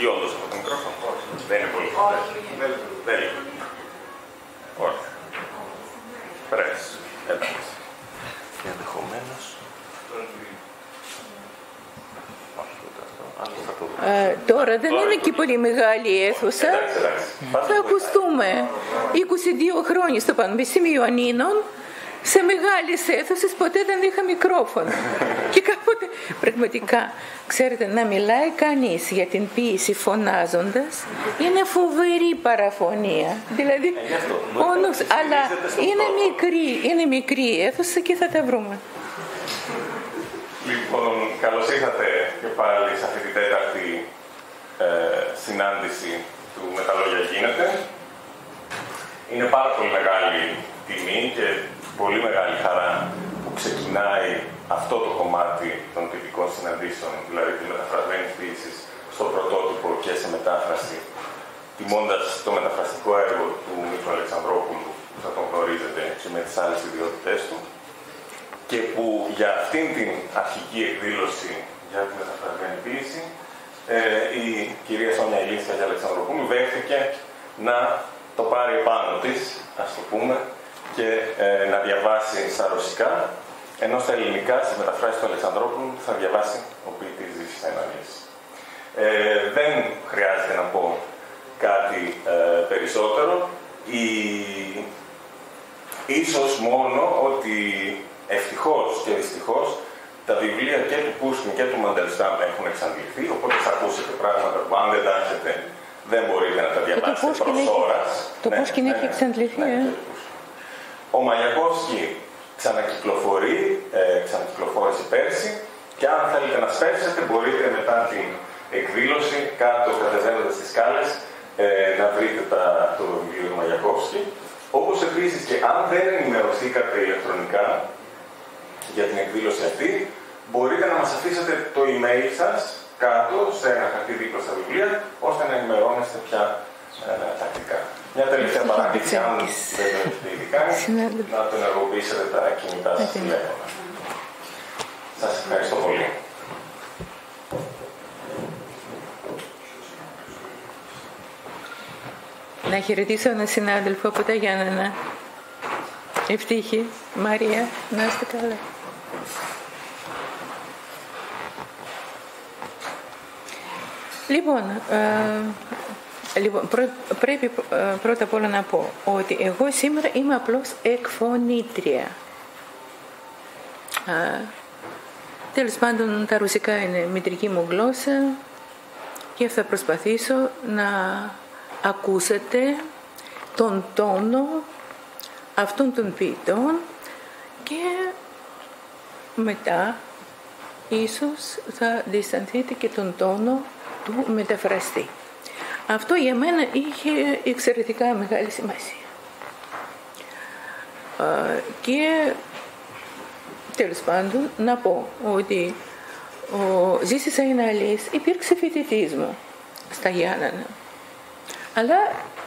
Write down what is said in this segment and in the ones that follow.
λειτουργεί όντως αυτό το μικρόφωνο? Όχι. Δεν είναι πολύ χοντρό. Δεν λειτουργεί. Όχι. Πρέσ. Εντάξει. Ενδεχομένως. Τώρα δεν είναι και πολύ μεγάλη η αίθουσα. Θα ακουστούμε 22 χρόνια στο Πανεπιστήμιο Ανίνων. Σε μεγάλες αίθουσες ποτέ δεν είχα μικρόφωνο. Και κάποτε πραγματικά, ξέρετε, να μιλάει κανείς για την ποίηση φωνάζοντας είναι φοβερή παραφωνία. Δηλαδή, όντως, αλλά είναι μικρή η αίθουσα και θα τα βρούμε. Λοιπόν, καλώς ήρθατε και πάλι σε αυτή τη τέταρτη συνάντηση του «Με τα λόγια γίνεται». Είναι πάρα πολύ μεγάλη τιμή και πολύ μεγάλη χαρά που ξεκινάει αυτό το κομμάτι των τυπικών συναντήσεων, δηλαδή τη μεταφρασμένη ποίηση στο πρωτότυπο και σε μετάφραση, τιμώντας το μεταφραστικό έργο του Μήτρου Αλεξανδρόπουλου, που θα τον γνωρίζετε και με τις άλλες ιδιότητές του, και που για αυτήν την αρχική εκδήλωση για τη μεταφρασμένη ποίηση η κυρία Σόνια Ηλίσια Αλεξανδροπούλου δέχθηκε να το πάρει πάνω της, ας το πούμε, και να διαβάσει στα ρωσικά, ενώ στα ελληνικά, στις μεταφράσεις του Αλεξανδρόπουλου, θα διαβάσει ο ποιητής Ζήσης Αϊναλής. Δεν χρειάζεται να πω κάτι περισσότερο. Ίσως μόνο ότι ευτυχώς και δυστυχώς τα βιβλία και του Πούσκιν και του Μαντελστάμ έχουν εξαντληθεί, οπότε θα ακούσετε πράγματα που αν δεν τα έχετε δεν μπορείτε να τα διαβάσετε προς ώρας. Το Πούσκιν έχει εξαντληθεί, Ο Μαγιακόφσκι ξανακυκλοφόρησε πέρσι και αν θέλετε να σπεύσετε μπορείτε μετά την εκδήλωση κάτω κατεβαίνοντας τις σκάλες να βρείτε το βιβλίο του Μαγιακόφσκι. Όπως επίσης και αν δεν ενημερωθήκατε ηλεκτρονικά για την εκδήλωση αυτή, μπορείτε να μας αφήσετε το email σας κάτω σε ένα χαρτί δίπλα στα βιβλία, ώστε να ενημερώνεστε πια τακτικά. Μια τελευταία παράδειξη, αν δεν το έχετε ήδη κάνει, να το ενεργοποιήσετε τα κινητά σας τηλέφωνα. Σας ευχαριστώ πολύ. Να χαιρετήσω έναν συνάδελφο από τα Γιάννενα. Ευτύχη, Μαρία, να είστε καλά. Λοιπόν, πρέπει πρώτα απ' όλα να πω ότι εγώ σήμερα είμαι απλώς εκφωνήτρια. Τέλος πάντων, τα ρωσικά είναι μητρική μου γλώσσα και θα προσπαθήσω να ακούσετε τον τόνο αυτών των ποιητών και μετά ίσως θα διαισθανθείτε και τον τόνο του μεταφραστή. Αυτό για μένα είχε εξαιρετικά μεγάλη σημασία. Και τέλος πάντων να πω ότι ο Ζήσης Αϊναλής υπήρξε φοιτητής μου στα Γιάννενα. Αλλά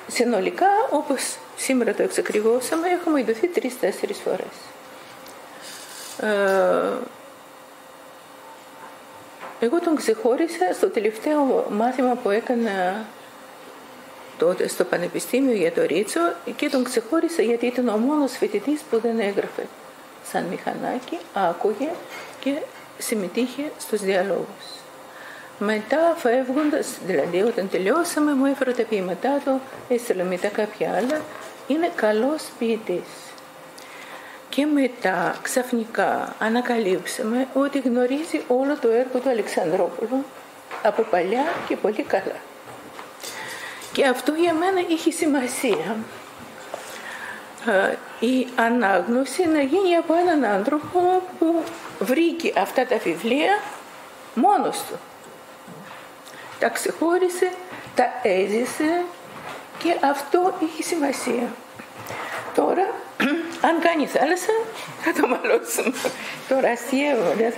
συνολικά, όπως σήμερα το εξακριβώσαμε, έχουμε ειδωθεί 3-4 φορές. Εγώ τον ξεχώρισα στο τελευταίο μάθημα που έκανα τότε στο Πανεπιστήμιο για το Ρίτσο και τον ξεχώρισα γιατί ήταν ο μόνος φοιτητής που δεν έγραφε σαν μηχανάκι, άκουγε και συμμετείχε στους διαλόγους. Μετά φεύγοντας, δηλαδή όταν τελειώσαμε, μου έφερε τα ποίηματά του, έστειλε μετά κάποια άλλα. Είναι καλός ποιητής. Και μετά ξαφνικά ανακαλύψαμε ότι γνωρίζει όλο το έργο του Αλεξανδρόπουλου από παλιά και πολύ καλά. Και αυτό για μένα είχε σημασία. Η ανάγνωση να γίνει από έναν άνθρωπο που βρήκε αυτά τα βιβλία μόνος του. Τα ξεχώρισε, τα έζησε και αυτό είχε σημασία. Τώρα, αν κάνει θάλασσα, θα το μαλώσουμε. Τώρα αστείευω, δεν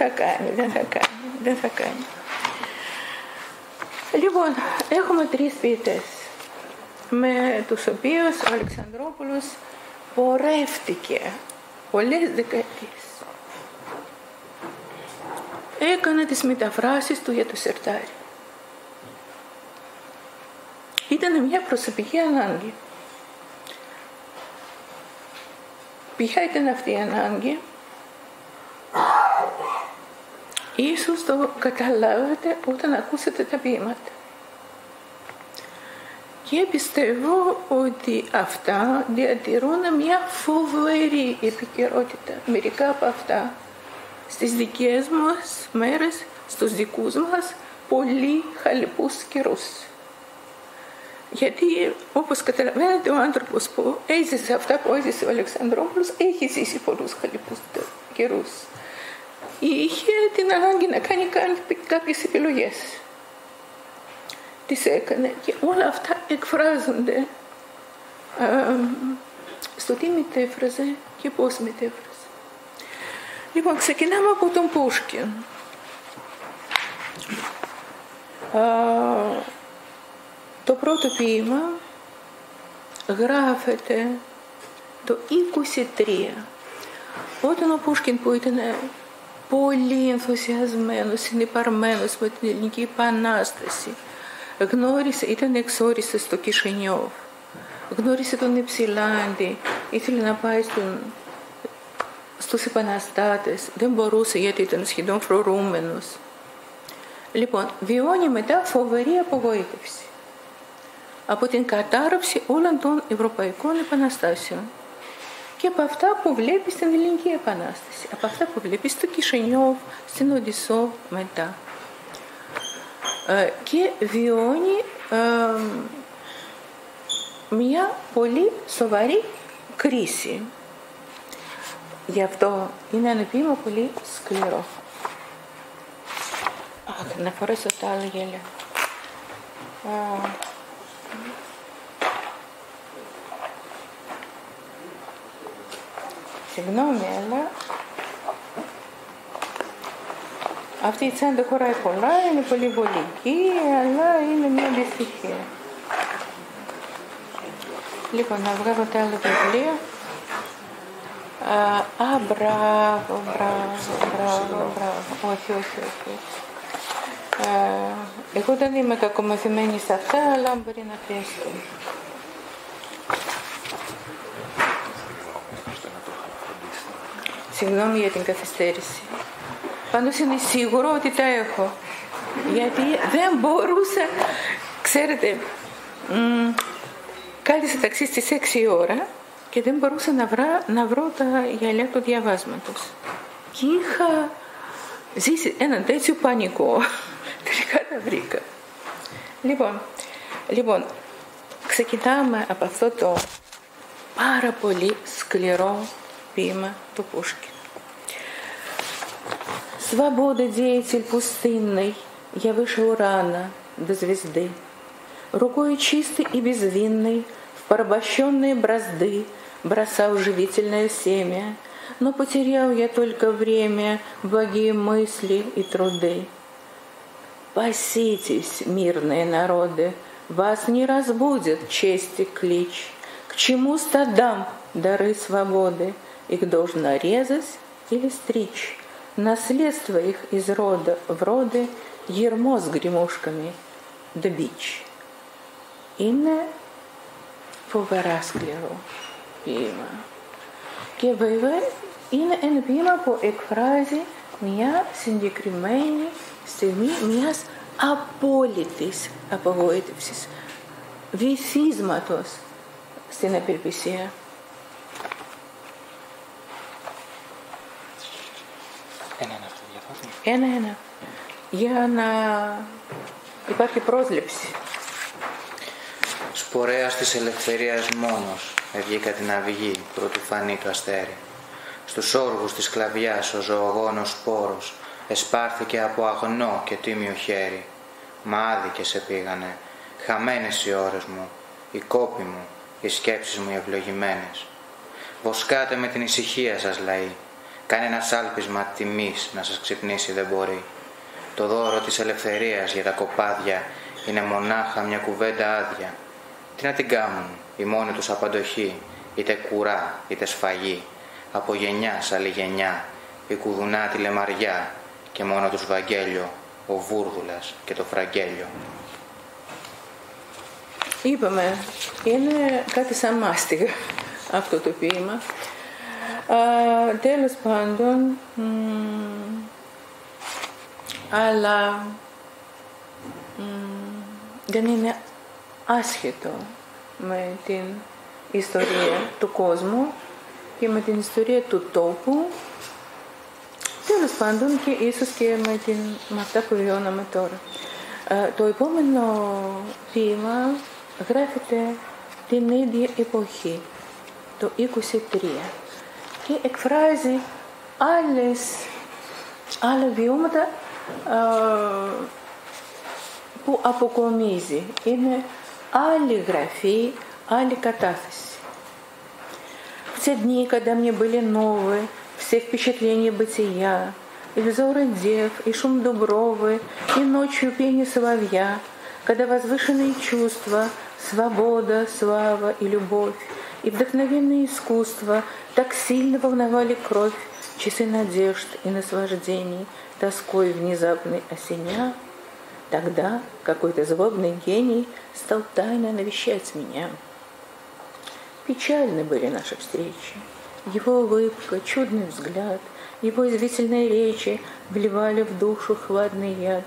θα κάνει. Λοιπόν, έχουμε 3 ποιητές, με τους οποίους ο Αλεξανδρόπουλος πορεύτηκε πολλές δεκαετίες. Έκανε τις μεταφράσεις του για το Σερτάρι. ήταν μια προσωπική ανάγκη. Ποια ήταν αυτή η ανάγκη? Ίσως το καταλάβετε όταν ακούσετε τα ποίηματα. Και πιστεύω ότι αυτά διατηρούν μια φοβερή επικαιρότητα. Μερικά από αυτά στις δικές μας μέρες, στους δικούς μας πολύ χαλεπούς καιρούς. Γιατί όπως καταλαβαίνετε ο άνθρωπος που έζησε αυτά που έζησε ο Αλεξανδρόπουλος έχει ζήσει πολλούς χαλεπούς καιρούς. Είχε την ανάγκη να κάνει κάποιες επιλογές. Τις έκανε και όλα αυτά εκφράζονται στο τι μετέφραζε και πώς μετέφραζε. Λοιπόν, ξεκινάμε από τον Πούσκιν. Το πρώτο ποίημα γράφεται το 23, όταν ο Πούσκιν που ήταν πολύ ενθουσιασμένος, συνυπαρμένος με την Ελληνική Επανάσταση, ήταν εξόριστος στο Κισινιόβ, γνώρισε τον Υψηλάντη, ήθελε να πάει στους επαναστάτες, δεν μπορούσε γιατί ήταν σχεδόν φρουρούμενος. Λοιπόν, βιώνει μετά φοβερή απογοήτευση από την κατάρρευση όλων των ευρωπαϊκών επαναστάσεων και από αυτά που βλέπει στην Ελληνική Επανάσταση, από αυτά που βλέπει στο Κισινιόβ, στην Οδυσσό μετά. Και βιώνει μια πολύ σοβαρή κρίση. Γι' αυτό είναι ένα ποίημα πολύ σκληρό. Να φορέσω τα άλλα γέλια. Συγγνώμη, αλλά αυτή η τσάντα χωράει πολλά, είναι πολύ βολική, αλλά είναι μια δυστυχία. Λοιπόν, να βγάλω τα άλλα βιβλία. Μπράβο. Όχι. Εγώ δεν είμαι κακομαθημένη σε αυτά, αλλά μπορεί να χρειαστεί. Συγγνώμη για την καθυστέρηση. Πάντως είναι σίγουρο ότι τα έχω. Γιατί δεν μπορούσα, ξέρετε, κάθισα ταξί στις 6 ώρα και δεν μπορούσα να βρω τα γυαλιά του διαβάσματος. Και είχα ζήσει έναν τέτοιο πανικό. Τελικά τα βρήκα. Λοιπόν, ξεκινάμε από αυτό το πάρα πολύ склеро ποίημα του Пушкина. Свобода, деятель пустынный, я выше Урана до звезды. Рукой чистой и безвинной в порабощенные бразды бросал живительное семя, но потерял я только время, благие мысли и труды. Паситесь, мирные народы, вас не разбудит чести клич. К чему стадам дары свободы, их должно резать или стричь. Наследство их из рода в роды, ермо с гремушками да бич. Είναι φοβερά σκληρό ποίημα. Και βέβαια είναι ένα ποίημα που εκφράζει μια συγκεκριμένη στιγμή μιας απόλυτης απογοήτευσης, βυθίσματος στην απελπισία. Ένα. Για να υπάρχει πρόσληψη. Σπορέας της ελευθερίας μόνος βγήκα την αυγή προτού φανεί το αστέρι. Στους όργους της σκλαβιάς ο ζωογόνος σπόρος εσπάρθηκε από αγνό και τίμιο χέρι. Μα άδικες επήγανε, χαμένες οι ώρες μου, οι κόποι μου, οι σκέψεις μου οι ευλογημένες. Βοσκάτε με την ησυχία σας λαοί, κανένα σάλπισμα τιμής να σας ξυπνήσει δεν μπορεί. Το δώρο της ελευθερίας για τα κοπάδια είναι μονάχα μια κουβέντα άδεια. Τι να την κάνουν, η μόνη τους απαντοχή, είτε κουρά είτε σφαγή, από γενιά σ' άλλη γενιά, η κουδουνά τη λεμαριά και μόνο τους Βαγγέλιο, ο Βούρδουλας και το Φραγκέλιο. είπαμε, είναι κάτι σαν μάστιγα αυτό το ποίημα. Τέλος πάντων, αλλά δεν είναι άσχετο με την ιστορία του κόσμου και με την ιστορία του τόπου, τέλος πάντων και ίσως και με αυτά που βιώναμε τώρα. Το επόμενο ποίημα γράφεται την ίδια εποχή, το 23, και εκφράζει άλλα βιώματα που αποκομίζει. Είναι άλλη графи, άλλη κατάθεση. В те дни, когда мне были новые все впечатления бытия, и взоры дев, и шум дубровы, и ночью пение соловья, когда возвышенные чувства, свобода, слава и любовь, и вдохновенное искусство так сильно волновали кровь, часы надежд и наслаждений, тоской внезапной осеня, тогда какой-то злобный гений стал тайно навещать меня. Печальны были наши встречи. Его улыбка, чудный взгляд, его извительные речи вливали в душу хладный яд.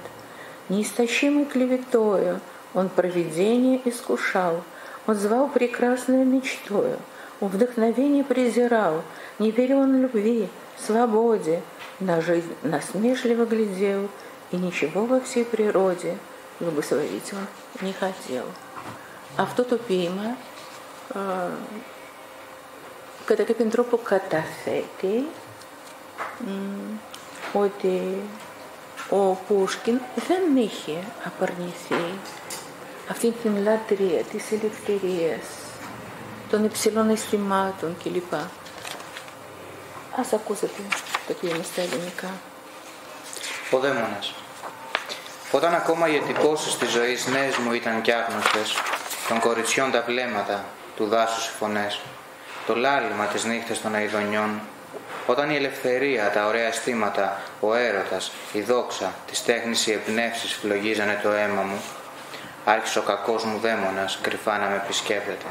Неистощимой клеветою он провидение искушал, он звал прекрасную мечтою, он вдохновение презирал, не верил он любви, свободе, на жизнь насмешливо глядел, и ничего во всей природе благословить он не хотел. Αυτό το ποίημα κατά κάποιον τρόπο καταθέτει ότι ο Πούσκιν δεν είχε απαρνηθεί αυτή την λατρεία της ελευθερίας, των υψηλών αισθημάτων κλπ. Ας ακούσετε το ποίημα στα ελληνικά. Ο δαίμονας. Όταν ακόμα οι εντυπώσεις της ζωής νέες μου ήταν κι άγνωστες, των κοριτσιών τα βλέμματα, του δάσους οι φωνές, το λάλημα της νύχτες των αηδονιών, όταν η ελευθερία, τα ωραία αισθήματα, ο έρωτας, η δόξα, της τέχνης οι εμπνεύσεις φλογίζανε το αίμα μου, άρχισε ο κακός μου δαίμονας κρυφά να με επισκέπτεται.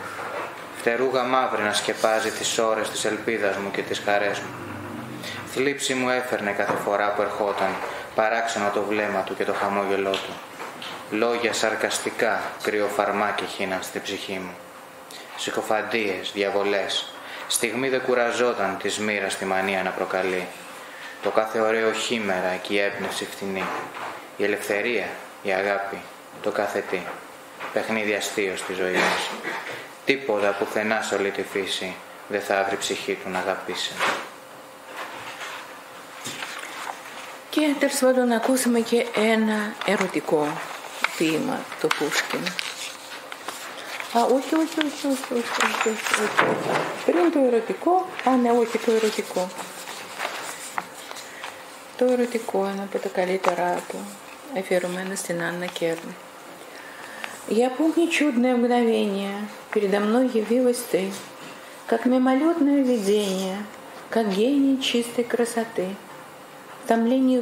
Φτερούγα μαύρη να σκεπάζει τις ώρες της ελπίδας μου και τις χαρές μου. Θλίψη μου έφερνε κάθε φορά που ερχόταν, παράξενο το βλέμμα του και το χαμόγελό του. Λόγια σαρκαστικά, κρυοφαρμάκια χύναν στη ψυχή μου. Συκοφαντίες, διαβολές. Στιγμή δεν κουραζόταν της μοίρας τη μανία να προκαλεί. Το κάθε ωραίο χήμερα και η έμπνευση φτηνή. Η ελευθερία, η αγάπη, το κάθε τι. Παιχνίδι αστείο στη ζωή μας. Τίποτα πουθενά σε όλη τη φύση δεν θα βρει ψυχή του να αγαπήσει. Και τέλος πάντων να ακούσουμε και ένα ερωτικό ποίημα του Πούσκιν. Όχι. Πριν το ερωτικό, όχι το ερωτικό. Το ερωτικό είναι από τα καλύτερά του, αφιερωμένο στην Анна Керн. Я помню чудное мгновение, передо мной явилась ты, как мимолетное видение, как гений чистой красоты. В томлении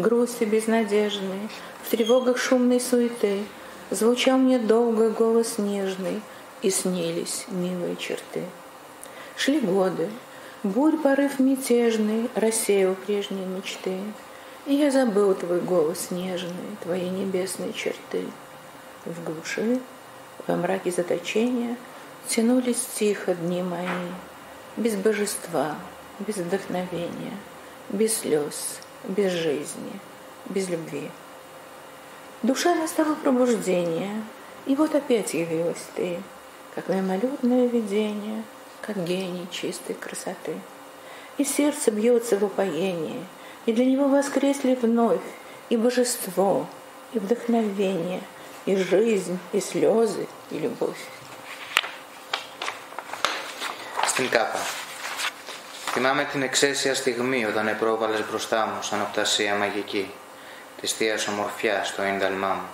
грусти безнадежной, в тревогах шумной суеты звучал мне долго голос нежный, и снились милые черты. Шли годы, бурь порыв мятежный рассеял прежние мечты, и я забыл твой голос нежный, твои небесные черты. В глуши, во мраке заточения тянулись тихо дни мои, без божества, без вдохновения, без слез, без жизни, без любви. Душа настало пробуждение, и вот опять явилась ты, как мимолетное видение, как гений чистой красоты. И сердце бьется в упоении, и для него воскресли вновь и божество, и вдохновение, и жизнь, и слезы, и любовь. Στην Κάπα. Θυμάμαι την εξαίσια στιγμή όταν επρόβαλες μπροστά μου σαν οπτασία μαγική της θείας ομορφιάς στο ίνταλμά μου.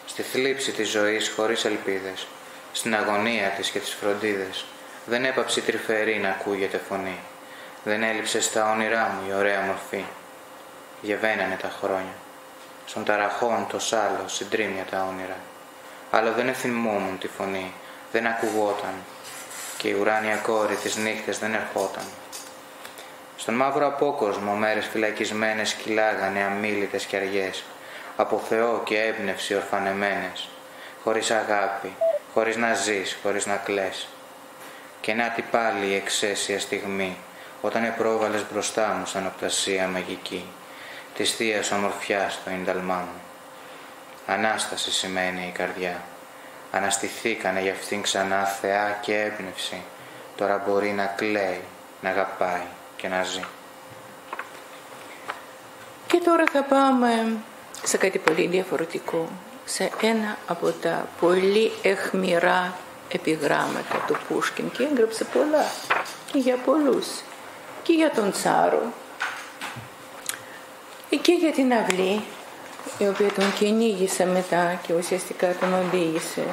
Στη θλίψη της ζωής χωρίς ελπίδες, στην αγωνία της και τις φροντίδες, δεν έπαψε τρυφερή να ακούγεται φωνή. Δεν έλειψε στα όνειρά μου η ωραία μορφή. Γεβαίνανε τα χρόνια. Στον ταραχών το σάλο συντρίμια τα όνειρα. αλλά δεν εθυμόμουν τη φωνή, δεν ακουγόταν και η ουράνια κόρη τις νύχτες δεν ερχόταν. Στον μαύρο απόκοσμο μέρες φυλακισμένες κυλάγανε αμίλητες και αργές, από Θεό και έμπνευση ορφανεμένες, χωρίς αγάπη, χωρίς να ζεις, χωρίς να κλαις. Και να τι πάλι η εξαίσια στιγμή, όταν επρόβαλες μπροστά μου σαν οπτασία μαγική, της θείας ομορφιάς το ίνταλμά μου. Ανάσταση σημαίνει η καρδιά. Αναστηθήκανε για αυτήν ξανά θεά και έμπνευση. Τώρα μπορεί να κλαίει, να αγαπάει και να ζει. Και τώρα θα πάμε σε κάτι πολύ διαφορετικό, σε ένα από τα πολύ αιχμηρά επιγράμματα του Πούσκιν, και έγραψε πολλά και για πολλούς, και για τον Τσάρο και για την αυλή, η οποία τον κυνήγησε μετά και ουσιαστικά τον οδήγησε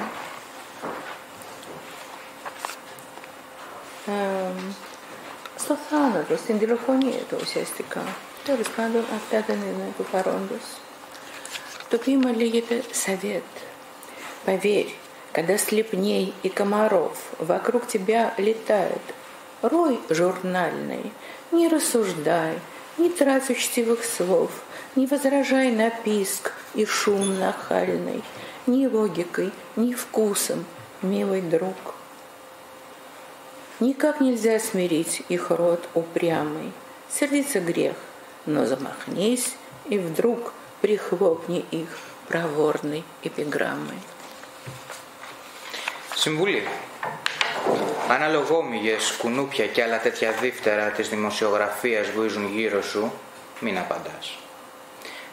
στο θάνατο, στην τηλεφωνία του ουσιαστικά. Τέλος πάντων, αυτά δεν είναι του παρόντος. Το ποίημα λέγεται «Совет». Поверь, когда слепней и комаров вокруг тебя летает, рой журнальный, не рассуждай, не трать учтивых слов, не возражай на писк и шум нахальный, ни логикой, ни вкусом, милый друг. Никак нельзя смирить их рот упрямый. Сердится грех, но замахнись и вдруг прихлопни их проворной эпиграммой. Συμβουλή. Αν αλογόμυγες, κουνούπια και άλλα τέτοια δίφτερα της δημοσιογραφίας βουίζουν γύρω σου, μην απαντάς.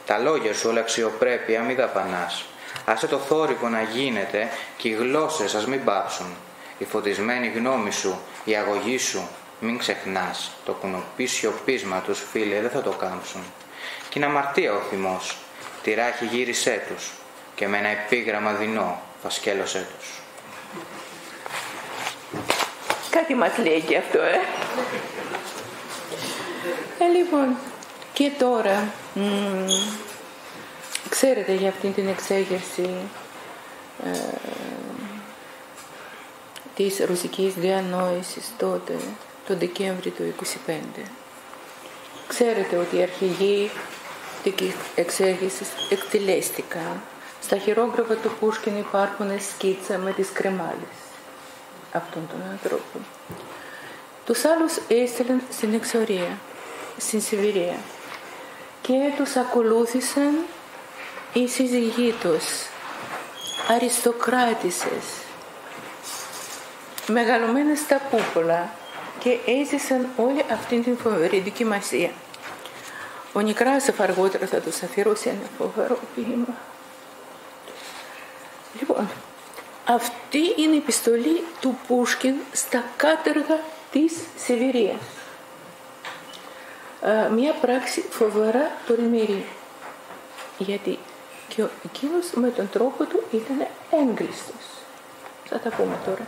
Τα λόγια σου όλα αξιοπρέπεια μη δαπανάς. Άσε το θόρυβο να γίνεται και οι γλώσσες ας μην πάψουν. Η φωτισμένη γνώμη σου, η αγωγή σου, μην ξεχνάς. Το κουνουπί σιωπίσμα τους, φίλε, δεν θα το κάμψουν. Κι είναι αμαρτία ο θυμός. Τη ράχη γύρισέ τους και με ένα επίγραμμα δεινό φασκέλωσέ τους. Κάτι μας λέει και αυτό, Λοιπόν, και τώρα, ξέρετε για αυτήν την εξέγερση της ρωσικής διανόησης τότε, τον Δεκέμβρη του 1925. Ξέρετε ότι οι αρχηγοί της εξέγερσης εκτελέστηκαν. Στα χειρόγραφα του Πούσκιν υπάρχουν σκίτσα με τις κρεμάλες αυτών των ανθρώπων. Τους άλλους έστειλαν στην εξορία, στην Σιβηρία, και τους ακολούθησαν οι σύζυγοί τους, αριστοκράτισσες, μεγαλωμένες στα πούπολα, και έζησαν όλη αυτήν την φοβερή δοκιμασία. Ο Νικράσοφ αργότερα θα τους αφιερώσει ένα φοβερό ποίημα. Λοιπόν, αυτή είναι η επιστολή του Πούσκιν στα κάτεργα της Σιβηρίας. Μια πράξη φοβερά τολμηρή, γιατί και εκείνος με τον τρόπο του ήταν έγκλειστος. Θα τα πούμε τώρα.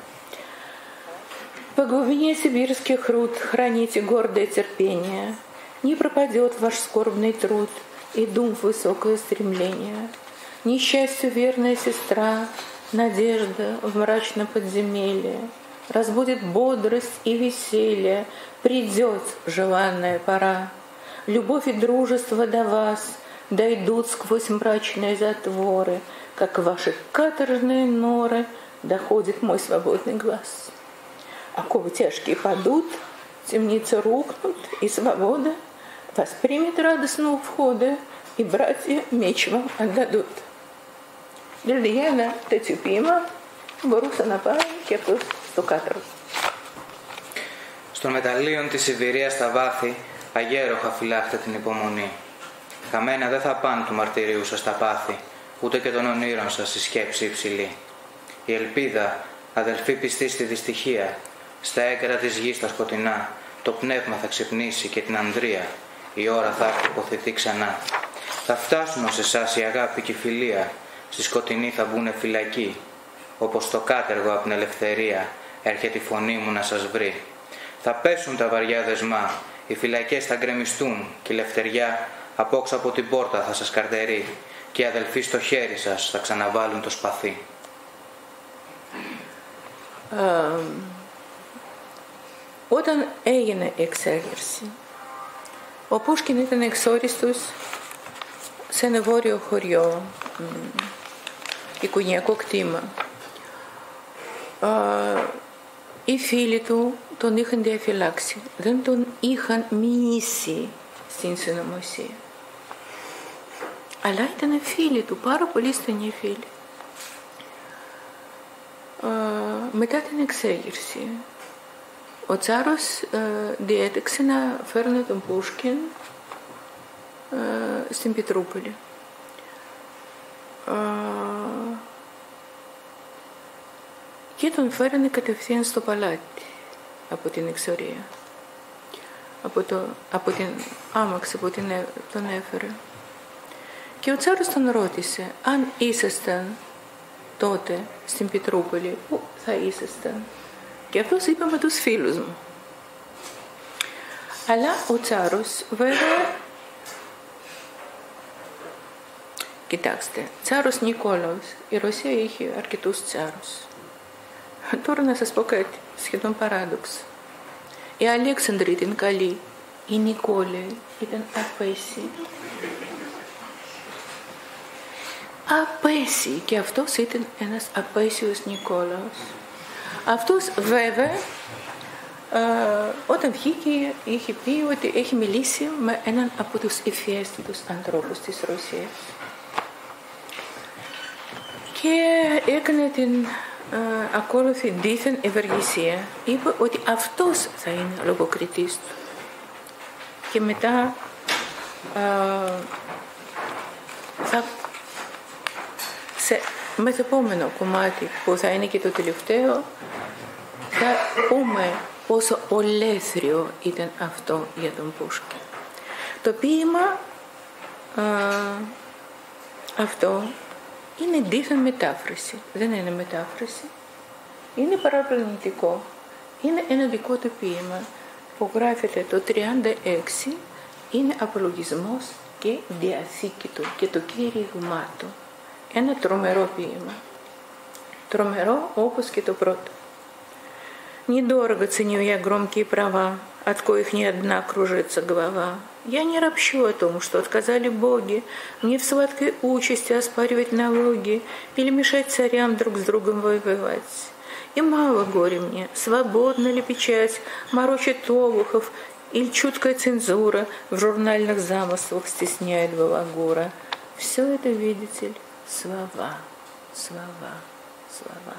По глубине сибирских руд храните гордое терпение, не пропадет ваш скорбный труд и дум в высокое стремление. Несчастью верная сестра, надежда в мрачном подземелье, разбудит бодрость и веселье, придет желанная пора. Любовь и дружество до вас дойдут сквозь мрачные затворы, как ваши каторжные норы доходит мой свободный глаз. Оковы тяжкие падут, темницы рухнут, и свобода воспримет радостно у входа, и братья меч вам отдадут. Δηλαδή για ένα τέτοιο ποίημα μπορούσε να πάει και αυτός στο κάτω. Στον μεταλλίον της Σιβηρίας στα βάθη, αγέροχα φυλάχτε την υπομονή. Χαμένα δεν θα πάνε του μαρτυρίου σας τα πάθη, ούτε και των ονείρων σας η σκέψη υψηλή. Η ελπίδα, αδελφή πιστή στη δυστυχία, στα έκρα της γης τα σκοτεινά, το πνεύμα θα ξυπνήσει και την ανδρεία, η ώρα θα έρθει υποθετή ξανά. Θα φτάσουν ως εσάς η αγάπη και η φιλία, στη σκοτεινή θα μπουνε φυλακή, όπως το κάτεργο απ' την ελευθερία έρχεται η φωνή μου να σας βρει. Θα πέσουν τα βαριά δεσμά, οι φυλακές θα γκρεμιστούν και η ελευθεριά απόξω από την πόρτα θα σας καρτερεί και οι αδελφοί στο χέρι σας θα ξαναβάλουν το σπαθί. όταν έγινε η εξέγερση, ο Πούσκιν ήταν εξόριστος σε ένα βόρειο χωριό, οικογενειακό κτήμα. Οι φίλοι του τον είχαν διαφυλάξει, δεν τον είχαν μηνύσει στην συνωμοσία. Αλλά ήταν φίλοι του, πάρα πολύ στενοί φίλοι. Μετά την εξέγερση, ο Τσάρος διέταξε να φέρνει τον Πούσκιν στην Πετρούπολη. Και τον φέρνει κατευθείαν στο παλάτι από την εξορία. Από την άμαξ που τον έφερε. Και ο Τσάρος τον ρώτησε, αν ήσασταν τότε στην Πετρούπολη, πού θα ήσασταν? Και αυτός είπε, με τους φίλους μου. Αλλά ο Τσάρος βέβαια, κοιτάξτε, Τσάρος Νικόλαος, η Ρωσία είχε αρκετούς Τσάρους. Τώρα να σας πω κάτι σχεδόν παράδοξο. Η Αλέξανδρη ήταν καλή, η Νικόλαη ήταν απέσιοι. Απέσιοι, και αυτός ήταν ένας απέσιος Νικόλαος. Αυτός βέβαια όταν βγήκε είχε πει ότι έχει μιλήσει με έναν από τους ευφιέστητους ανθρώπους της Ρωσίας και έκανε την ακόλουθη δίθεν ευεργεσία. Είπε ότι αυτός θα είναι λογοκριτής του. Και μετά θα σε μεθεπόμενο κομμάτι που θα είναι και το τελευταίο θα πούμε πόσο ολέθριο ήταν αυτό για τον Πούσκιν. Το ποίημα αυτό είναι δίθεν μετάφραση. Δεν είναι μετάφραση. Είναι παραπλανητικό. Είναι ένα δικό του ποίημα που γράφεται το 1936. Είναι απολογισμός και διαθήκη του και το κήρυγμά του. Ένα трομερό ποίημα. Трομερό όπως και το πρώτο. Недорого ценю я громкие права, от коих ни одна кружится голова. Я не ропщу о том, что отказали боги мне в сладкой участи оспаривать налоги или мешать царям друг с другом воевать. И мало горе мне, свободна ли печать, морочит олухов, или чуткая цензура в журнальных замыслах стесняет балагура. Все это, видите ли, слова, слова, слова.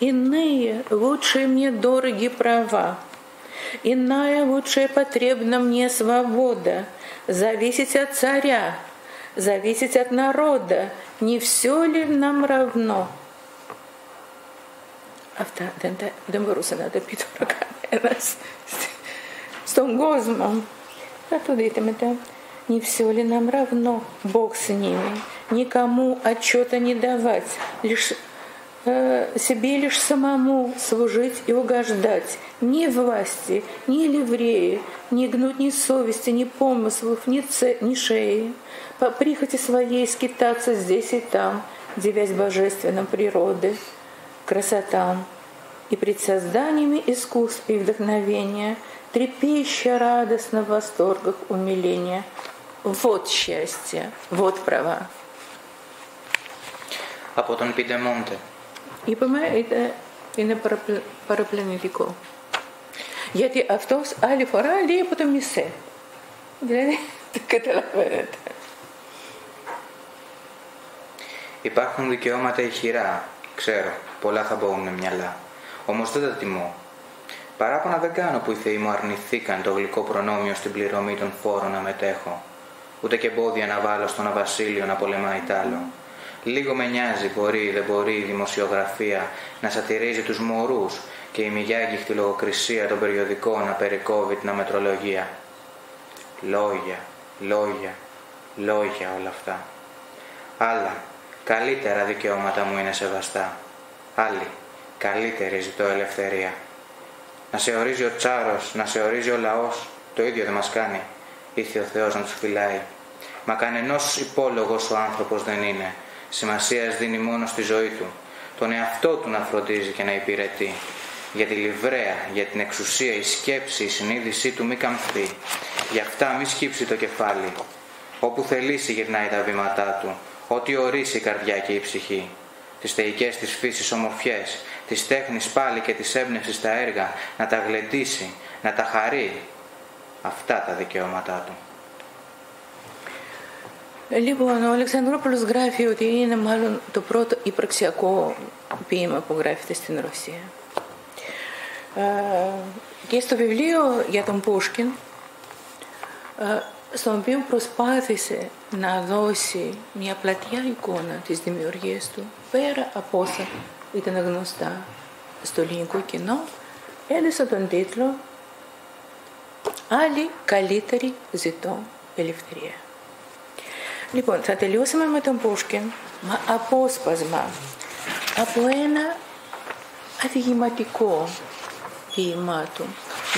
Иные, лучшие мне дороги права, иная, лучшая потребна мне свобода, зависеть от царя, зависеть от народа, не все ли нам равно? Αυτά δεν μπορούσα να τα πει τώρα κανένας στον κόσμο. Θα το δείτε μετά. Не все ли нам равно, Бог с ними, никому отчета не давать, лишь себе лишь самому служить и угождать, ни власти, ни ливреи, не гнуть ни совести, ни помыслов, ни шеи, по прихоти своей скитаться здесь и там, девясь божественным природы, красотам, и пред созданиями искусств и вдохновения, трепеща радостно в восторгах умиления. Вот счастье, вот права. Από τον Πιντεμόντε. Είπαμε, είναι παραπλανητικό. Γιατί αυτός άλλη φορά λέει από το μισέ. Δηλαδή, το καταλαβαίνετε. Υπάρχουν δικαιώματα ηχηρά. Ξέρω, πολλά θα μπουν μυαλά. Όμως δεν τα τιμώ. Παράπονα δεν κάνω που οι θεοί μου αρνηθήκαν το γλυκό προνόμιο στην πληρωμή των φόρων να μετέχω. Ούτε και εμπόδια να βάλω στον αβασίλειο να πολεμάει τ' άλλο. Λίγο με νοιάζει, μπορεί ή δεν μπορεί η δημοσιογραφία να σατυρίζει τους μωρούς και η μηγιάγγιχτη λογοκρισία των περιοδικών να περικόβει την αμετρολογία. Λόγια, λόγια, λόγια όλα αυτά. Άλλα, καλύτερα δικαιώματα μου είναι σεβαστά. Άλλοι, καλύτερη ζητώ ελευθερία. Να σε ορίζει ο Τσάρος, να σε ορίζει ο λαός, το ίδιο δεν μας κάνει. Ήρθε ο Θεός να τους φυλάει. Μα κανενός υπόλογος ο άνθρωπος δεν είναι. Σημασίας δίνει μόνο στη ζωή του. τον εαυτό του να φροντίζει και να υπηρετεί. Για τη λιβραία, για την εξουσία, η σκέψη, η συνείδησή του μη καμφθεί. Γι' αυτά μη σκύψει το κεφάλι. Όπου θελήσει γυρνάει τα βήματά του, ό,τι ορίσει η καρδιά και η ψυχή. Τις θεϊκές της φύσης ομορφιές, της τέχνης πάλι και της έμπνευσης τα έργα, να τα γλεντήσει, να τα χαρεί. Αυτά τα δικαιώματά του. Λοιπόν, ο Αλεξανδρόπουλος γράφει ότι είναι μάλλον το πρώτο υπαρξιακό ποίημα που γράφεται στην Ρωσία. Και στο βιβλίο για τον Πушкин, στον οποίο προσπάθησε να δώσει μια πλατιά εικόνα της δημιουργίας του, πέρα από όσα ήταν γνωστά στο ελληνικό κοινό, έδωσε τον τίτλο «Άλλοι καλύτεροι ζητώ ελευθερία». Λοιπόν, θα τελειώσουμε με τον Πушкин, απόσπασμα από ένα αφηγηματικό ποίημά του.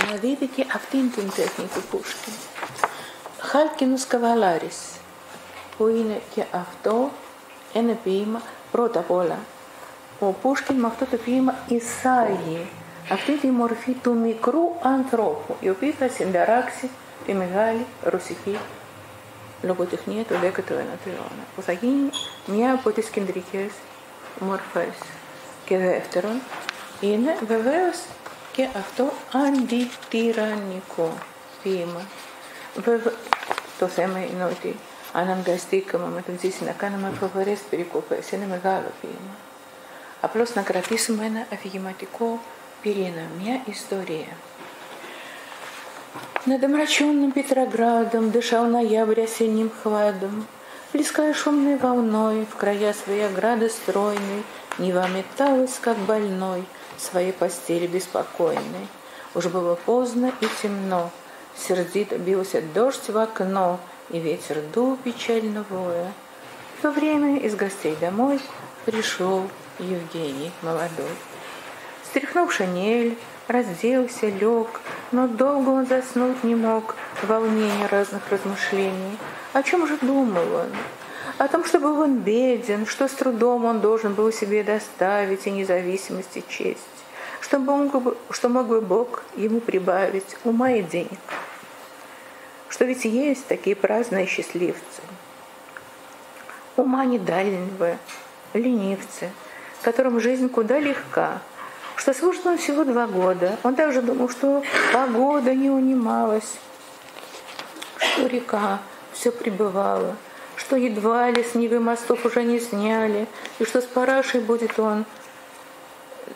Να δείτε και αυτήν την τέχνη του Πушкин. Χάλκινος Καβαλάρης, που είναι και αυτό ένα ποίημα. Πρώτα απ' όλα, ο Πушкин με αυτό το ποίημα εισάγει αυτή τη μορφή του μικρού ανθρώπου, η οποία θα συνταράξει τη μεγάλη ρωσική λογοτεχνία του 19ου αιώνα, που θα γίνει μια από τις κεντρικές μορφές. Και δεύτερον, είναι βεβαίως και αυτό αντιτυραννικό ποίημα. Βέβαια, το θέμα είναι ότι αναγκαστήκαμε με τον Ζήση να κάνουμε φοβερές περικοπές. Είναι μεγάλο ποίημα. Απλώς να κρατήσουμε ένα αφηγηματικό πυρήνα, μια история. Над омраченным Петроградом дышал ноябрь осенним хладом, плеская шумной волной в края своей ограды стройной, Нева металась, как больной, в своей постели беспокойной. Уж было поздно и темно, сердито бился дождь в окно, и ветер дул печально воя. В то время из гостей домой пришел Евгений молодой. Стряхнув шинель, разделся, лег, но долго он заснуть не мог, волнение разных размышлений. О чем же думал он? О том, что был он беден, что с трудом он должен был себе доставить и независимость, и честь, что мог бы Бог ему прибавить ума и денег. Что ведь есть такие праздные счастливцы, ума недальнего, ленивцы, которым жизнь куда легка, что служит он всего 2 года. Он также думал, что погода не унималась, что река все прибывала, что едва ли с Нивы мостов уже не сняли, и что с Парашей будет он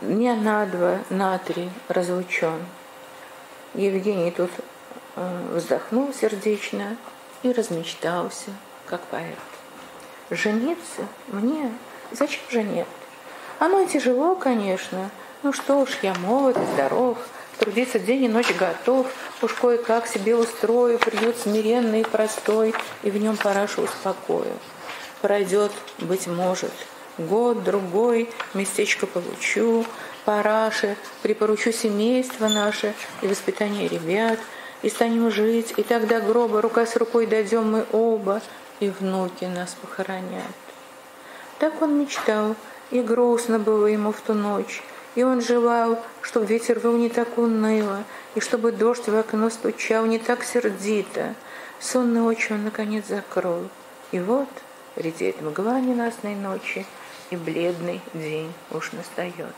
не на 2, на 3 разлучен. Евгений тут вздохнул сердечно и размечтался, как поэт. Жениться мне? Зачем же нет? Оно и тяжело, конечно. Ну что ж, я молод и здоров, трудиться день и ночь готов, уж кое-как себе устрою приют смиренный и простой, и в нем Парашу успокою. Пройдет, быть может, год-другой, местечко получу, Параше припоручу семейство наше и воспитание ребят, и станем жить, и тогда гроба рука с рукой дойдем мы оба, и внуки нас похоронят. Так он мечтал, и грустно было ему в ту ночь, и он желал, чтобы ветер выл не так уныло, и чтобы дождь в окно стучал не так сердито. Сонные очи он, наконец, закрыл. И вот редеет мгла ненастной ночи, и бледный день уж настает.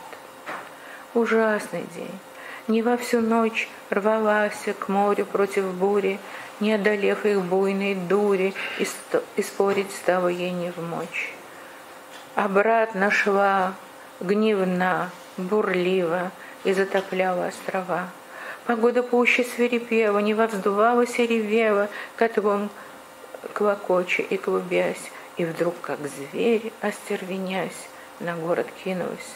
Ужасный день. Нева всю ночь рвалась к морю против бури, не одолев их буйной дури, и спорить стало ей не вмочь. Обратно шла гневна, бурлива, и затопляла острова. Погода пуще свирепела, Нева вздувалась и ревела, котлом клокоча и клубясь, и вдруг, как зверь, остервенясь, на город кинулась.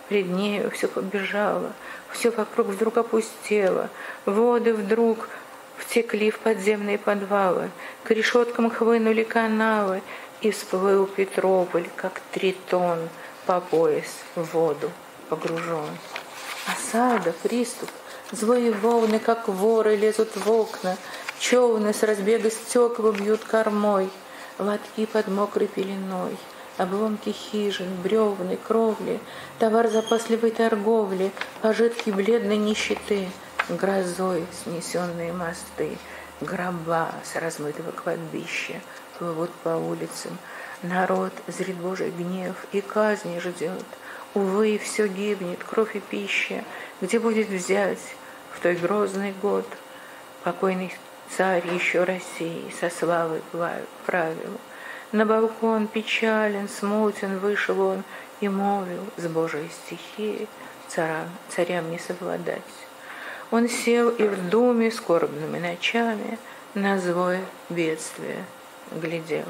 Пред нею все побежало, все вокруг вдруг опустело, воды вдруг втекли в подземные подвалы, к решеткам хлынули каналы, и всплыл Петрополь, как тритон, по пояс в воду погружен. Осада, приступ, злые волны, как воры, лезут в окна, челны с разбега стекла бьют кормой, лотки под мокрой пеленой, обломки хижин, бревны, кровли, товар запасливой торговли, пожитки бледной нищеты, грозой снесенные мосты, гроба с размытого кладбища плывут по улицам. Народ зрит Божий гнев и казни ждет. Увы, все гибнет, кровь и пища. Где будет взять в той грозный год покойный царь еще России со славой правил? На балкон печален, смутен вышел он и молвил с Божией стихией царям не совладать. Он сел и в думе скорбными ночами на злое бедствие глядел.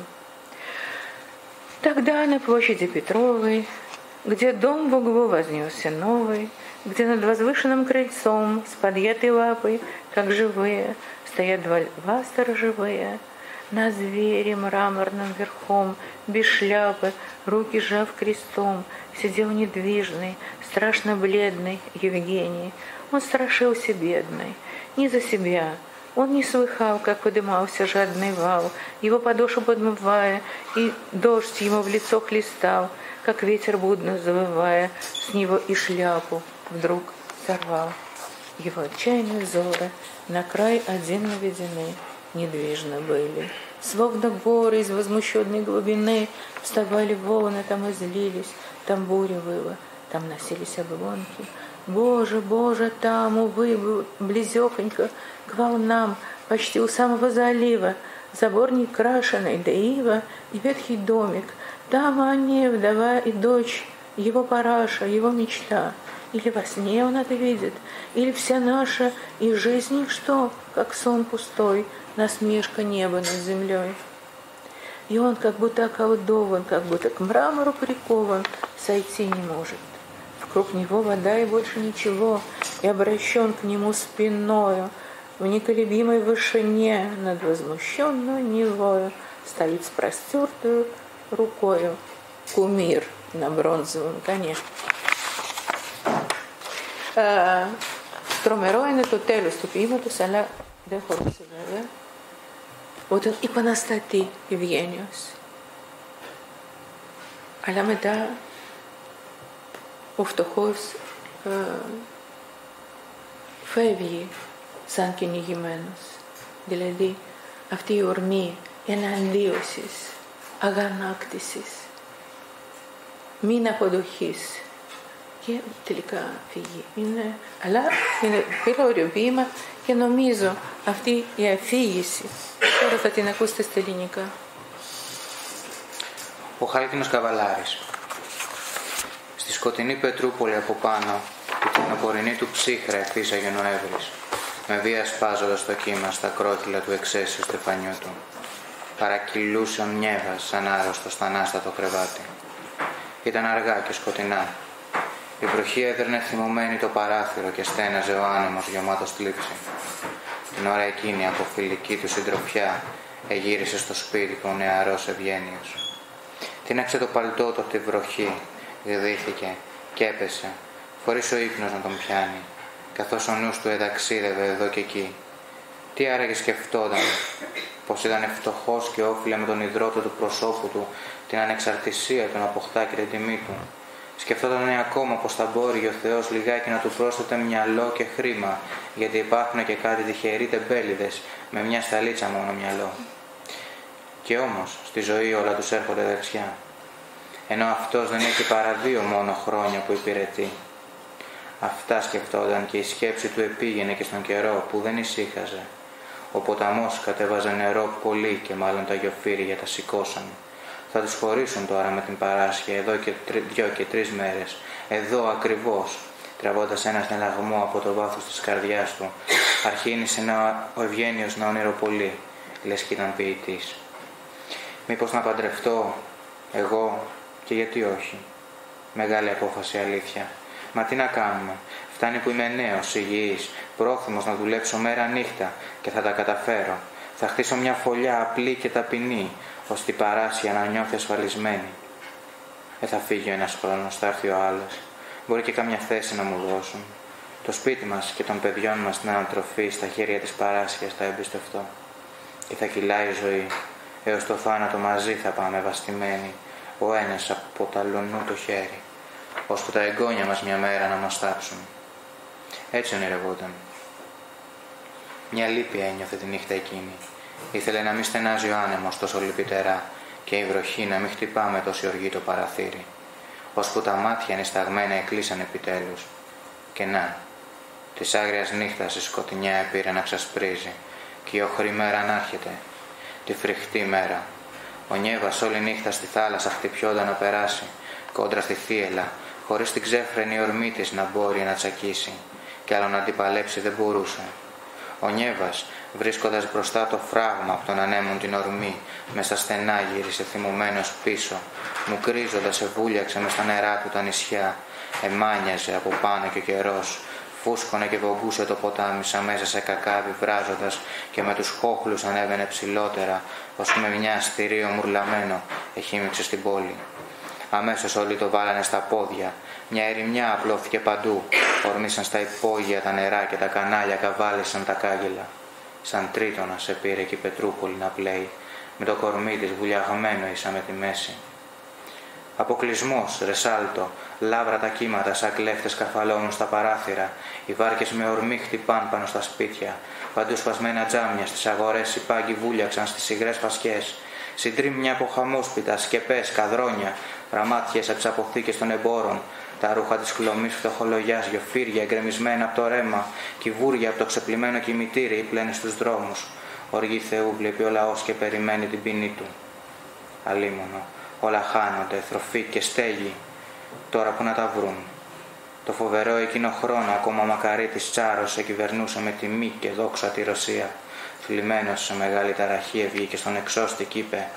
Тогда на площади Петровой, где дом в углу вознесся новый, где над возвышенным крыльцом с подъятой лапой, как живые, стоят два льва сторожевые, на звере мраморным верхом, без шляпы, руки сжав крестом, сидел недвижный, страшно бледный Евгений. Он страшился бедный, не за себя. Он не слыхал, как подымался жадный вал, его подошву подмывая, и дождь ему в лицо хлестал, как ветер будно завывая, с него и шляпу вдруг сорвал. Его отчаянные взоры на край один наведены, недвижно были. Словно горы из возмущенной глубины вставали волны, там и злились, там буря выла, там носились обломки. Боже, Боже, там, увы, близехонько к волнам, почти у самого залива, забор не крашеный, да ива и ветхий домик. Там они, вдова и дочь, его параша, его мечта. Или во сне он это видит, или вся наша и жизнь что, как сон пустой, насмешка неба над землей. И он как будто околдован, как будто к мрамору прикован, сойти не может. Вокруг него вода и больше ничего, и обращен к нему спиною. В неколебимой вышине над возмущенную Невою стоит с простертую рукою кумир на бронзовом коне. Τρομερό είναι το τέλος του ποίηματος, αλλά δεν χωρούσε βέβαια. Όταν επαναστατεί Ευγένιος. Αλλά μετά ο φτωχός φεύγει σαν κυνηγημένος. Δηλαδή αυτή η ορμή εναντίωσης, αγανάκτησης, μην αποδοχής και τελικά φύγει. Αλλά είναι πέρα ποίημα και νομίζω αυτή η αφήγηση, τώρα θα την ακούσετε στα ελληνικά. Ο Χάλκινος Καβαλάρης. Στη σκοτεινή Πετρούπολη από πάνω, η κοινοπορεινή του ψύχρα εφύσαγε ο Νοέμβρης, με βία σπάζοντας το κύμα στα κρόκυλα του εξαίσιου στεφανιού του. Παρακυλούσε ο Νιέβας σαν άρρωστο στα ανάστατο κρεβάτι. Ήταν αργά και σκοτεινά. Η βροχή έδερνε θυμωμένη το παράθυρο και στέναζε ο άνεμος γεμάτος θλίψη. Την ώρα εκείνη από φιλική του συντροφιά εγύρισε στο σπίτι του ο νεαρός Ευγένιος. Τίναξε το παλτό του από τη βροχή, γδύθηκε και έπεσε, χωρίς ο ύπνος να τον πιάνει, καθώς ο νους του εδαξίδευε εδώ και εκεί. Τι άραγε σκεφτόταν, πως ήταν φτωχός και όφιλε με τον ιδρώτο του προσώπου του την ανεξαρτησία του να αποκτά και την τιμή του. Σκεφτόταν ακόμα πως θα μπορεί ο Θεός λιγάκι να του πρόσθεται μυαλό και χρήμα, γιατί υπάρχουν και κάτι τυχεροί τεμπέληδες με μια σταλίτσα μόνο μυαλό. Και όμως στη ζωή όλα τους έρχονται δεξιά, ενώ αυτός δεν έχει παρά 2 μόνο χρόνια που υπηρετεί. Αυτά σκεφτόταν και η σκέψη του επήγαινε και στον καιρό που δεν ησύχαζε. Ο ποταμός κατέβαζε νερό πολύ και μάλλον τα γιοφύρια τα σηκώσαν. Θα τους χωρίσουν τώρα με την Παράσχεια εδώ και 2 και 3 μέρες, εδώ ακριβώς, τραβώντας ένα στεναγμό από το βάθος της καρδιάς του. Αρχίνησε ο Ευγένιος να ονειροπολεί, λες κι ήταν ποιητής. Μήπως να παντρευτώ, εγώ, και γιατί όχι. Μεγάλη απόφαση, αλήθεια. Μα τι να κάνουμε, φτάνει που είμαι νέος, υγιής, πρόθυμος να δουλέψω μέρα νύχτα και θα τα καταφέρω. Θα χτίσω μια φωλιά απλή και ταπεινή, ώστε η Παράσια να νιώθει ασφαλισμένη. Θα φύγει ο ένας χρόνος, θα έρθει ο άλλος. Μπορεί και κάμια θέση να μου δώσουν. Το σπίτι μας και των παιδιών μας την ανατροφή στα χέρια της Παράσιας θα εμπιστευτώ. Και θα κυλάει η ζωή. Έως το θάνατο μαζί θα πάμε βαστημένοι. ο ένας από τα λονού το χέρι, ώσπου τα εγγόνια μας μια μέρα να μας τάψουν. Έτσι ονειρευόταν. Μια λύπη ένιωθε τη νύχτα εκείνη. Ήθελε να μην στενάζει ο άνεμος τόσο λυπητερά και η βροχή να μην χτυπά με τόση οργή το παραθύρι, ώσπου τα μάτια νησταγμένα εκλείσαν επιτέλους. Και να, της άγριας νύχτας η σκοτεινιά επήρε να ξασπρίζει και η οχρή μέρα να έρχεται, τη φρικτή μέρα. Ο Νιέβας όλη νύχτα στη θάλασσα χτυπιόταν να περάσει, κόντρα στη θύελα, χωρίς την ξέφρενη ορμή της να μπορεί να τσακίσει, κι άλλο να αντιπαλέψει δεν μπορούσε. Ο Νιέβας, βρίσκοντας μπροστά το φράγμα από τον ανέμον την ορμή, μες στα στενά γύρισε θυμωμένος πίσω, μου κρίζοντας εβούλιαξε μες στα νερά του τα νησιά, εμάνιαζε από πάνω και ο καιρός, φούσκωνε και βογκούσε το ποτάμι σαν μέσα σε κακάβι βράζοντας και με τους χόχλους ανέβαινε ψηλότερα, ως με μια αστηρίο μουρλαμένο εχήμιξε στην πόλη. Αμέσως όλοι το βάλανε στα πόδια, μια ερημιά απλώθηκε παντού, ορμήσαν στα υπόγεια τα νερά και τα κανάλια καβάλισαν τα κάγκελα. Σαν τρίτονα σε πήρε και η Πετρούπολη να πλέει, με το κορμί της βουλιαγμένο ίσα με τη μέση. Αποκλεισμός, ρεσάλτο, λάβρα τα κύματα σαν κλέφτες καρφαλώνουν στα παράθυρα, οι βάρκες με ορμή χτυπάν πάνω στα σπίτια, παντού σπασμένα τζάμια στις αγορές οι πάγκοι βούλιαξαν στις υγρές φασκές, συντρίμμια από χαμόσπιτα, σκεπές, καδρόνια, πραμάτιες από τις αποθήκες των εμπόρων, τα ρούχα της χλωμής φτωχολογιάς, γιοφύρια εγκρεμισμένα από το ρέμα, κυβούρια από το ξεπλημμένο κημητήρι ύπλαινε στους δρόμους. Οργή Θεού βλέπει ο λαός και περιμένει την ποινή του. Αλίμονο, όλα χάνονται, θροφή και στέγη, τώρα που να τα βρουν. Το φοβερό εκείνο χρόνο ακόμα ο Μακαρίτης Τσάρος εκυβερνούσε με τιμή και δόξα τη Ρωσία. Θλιμμένος σε μεγάλη ταραχή ευγήκε στον εξώστη κι είπε: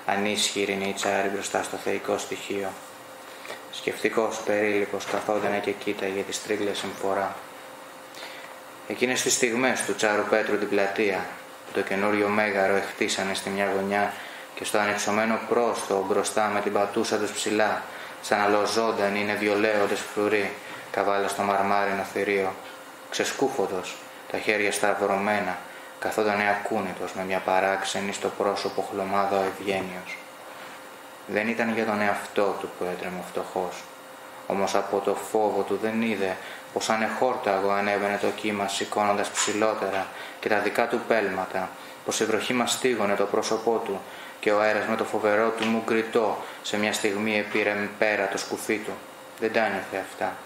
ανίσχυρη είναι η Τσάρη μπροστά στο θεϊκό στοιχείο. Σκεφτικός, περίληπος, καθόντανε και κοίταγε τη στρίγλια συμφορά. Εκείνες τις στιγμές του Τσάρου Πέτρου την πλατεία, που το καινούριο μέγαρο εχτίσανε στη μια γωνιά και στο ανυψωμένο πρόστο μπροστά με την πατούσα τους ψηλά, σαν αλοζόνταν είναι διολέοντες φρουροί, καβάλα στο μαρμάρινο θηρίο. Ξεσκούφωτος, τα χέρια σταυρωμένα, καθότανε ακούνητος με μια παράξενη στο πρόσωπο χλωμάδα ο Ευγένιος. Δεν ήταν για τον εαυτό του που έτρεμε φτωχός, όμως από το φόβο του δεν είδε πως ανεχόρταγο ανέβαινε το κύμα σηκώνοντας ψηλότερα και τα δικά του πέλματα, πως η βροχή μαστίγωνε το πρόσωπό του και ο αέρας με το φοβερό του μου γκριτό σε μια στιγμή επήρε πέρα το σκουφί του. Δεν τα νιώθε αυτά.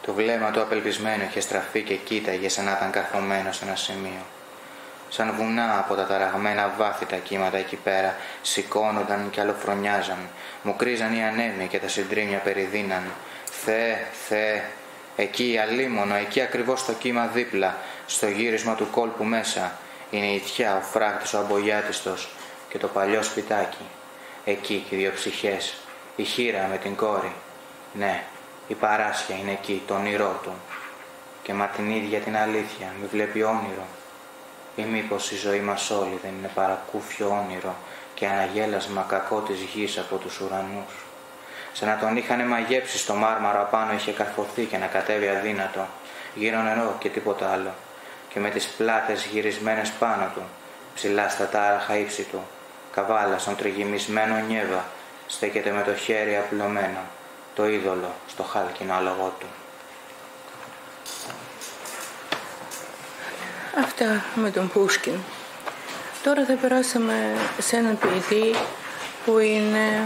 Το βλέμμα του απελπισμένο είχε στραφεί και κοίταγε σαν να ήταν καθωμένο σε ένα σημείο. Σαν βουνά από τα ταραγμένα βάθη τα κύματα εκεί πέρα σηκώνονταν και αλλοφρονιάζαν, μου κρίζαν οι ανέμοι και τα συντρίμμια περιδίναν. Θεέ, Θεέ, εκεί αλίμονο, εκεί ακριβώς στο κύμα δίπλα, στο γύρισμα του κόλπου μέσα, είναι η θιά, ο φράχτης, ο αμπογιάτιστος και το παλιό σπιτάκι. Εκεί και οι δύο ψυχές, η χήρα με την κόρη. Ναι, η Παράσια είναι εκεί, το όνειρό του. Και μα την ίδια την αλήθεια, μη βλέπει όνειρο. Ή μήπως η ζωή μας όλη δεν είναι παρακούφιο όνειρο και αναγέλασμα κακό της γης από τους ουρανούς. Σαν να τον είχανε μαγέψει στο μάρμαρο απάνω είχε καρφωθεί και να κατέβει αδύνατο, γύρω νερό και τίποτα άλλο, και με τις πλάτες γυρισμένες πάνω του, ψηλά στα τάραχα ύψη του, καβάλα στον τριγυμισμένο Νιέβα, στέκεται με το χέρι απλωμένο, το είδωλο στο χάλκινο άλογο του. Αυτά με τον Πούσκιν. Τώρα θα περάσουμε σε έναν ποιητή που είναι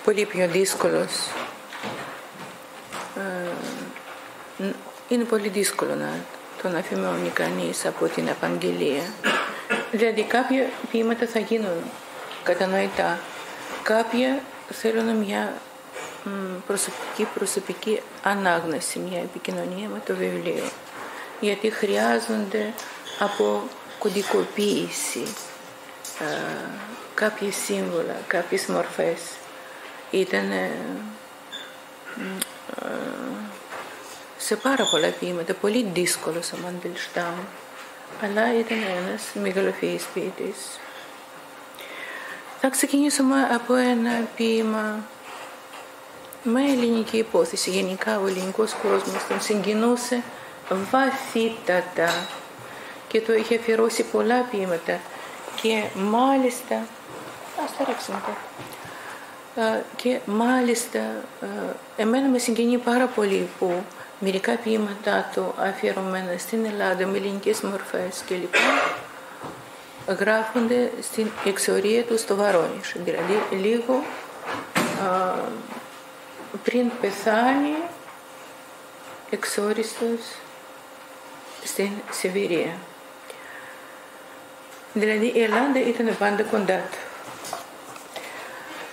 πολύ πιο δύσκολος. Είναι πολύ δύσκολο να τον αφημώνει κανείς από την Απαγγελία. Δηλαδή κάποια ποίηματα θα γίνουν κατανοητά. Κάποια θέλουν μια προσωπική ανάγνωση, μια επικοινωνία με το βιβλίο. Γιατί χρειάζονται από κωδικοποίηση κάποια σύμβολα, κάποιες μορφές. Ήταν σε πάρα πολλά ποίηματα πολύ δύσκολος ο Μαντελστάμ, αλλά ήταν ένας μεγαλοφυής ποιητής. Θα ξεκινήσουμε από ένα ποίημα με ελληνική υπόθεση. Γενικά ο ελληνικός κόσμος τον συγκινούσε βαθύτατα και το είχε αφιερώσει πολλά ποίηματα και μάλιστα Ας τα ρίξουμε κάτω. Και μάλιστα εμένα με συγκινεί πάρα πολύ που μερικά ποίηματά του αφιερωμένα στην Ελλάδα με ελληνικές μορφές κλπ. Γράφονται στην εξορία του στο Βαρόνιζ. Δηλαδή λίγο πριν πεθάνει εξόριστος στην Σιβηρία. Δηλαδή η Ελλάδα ήταν πάντα κοντά του.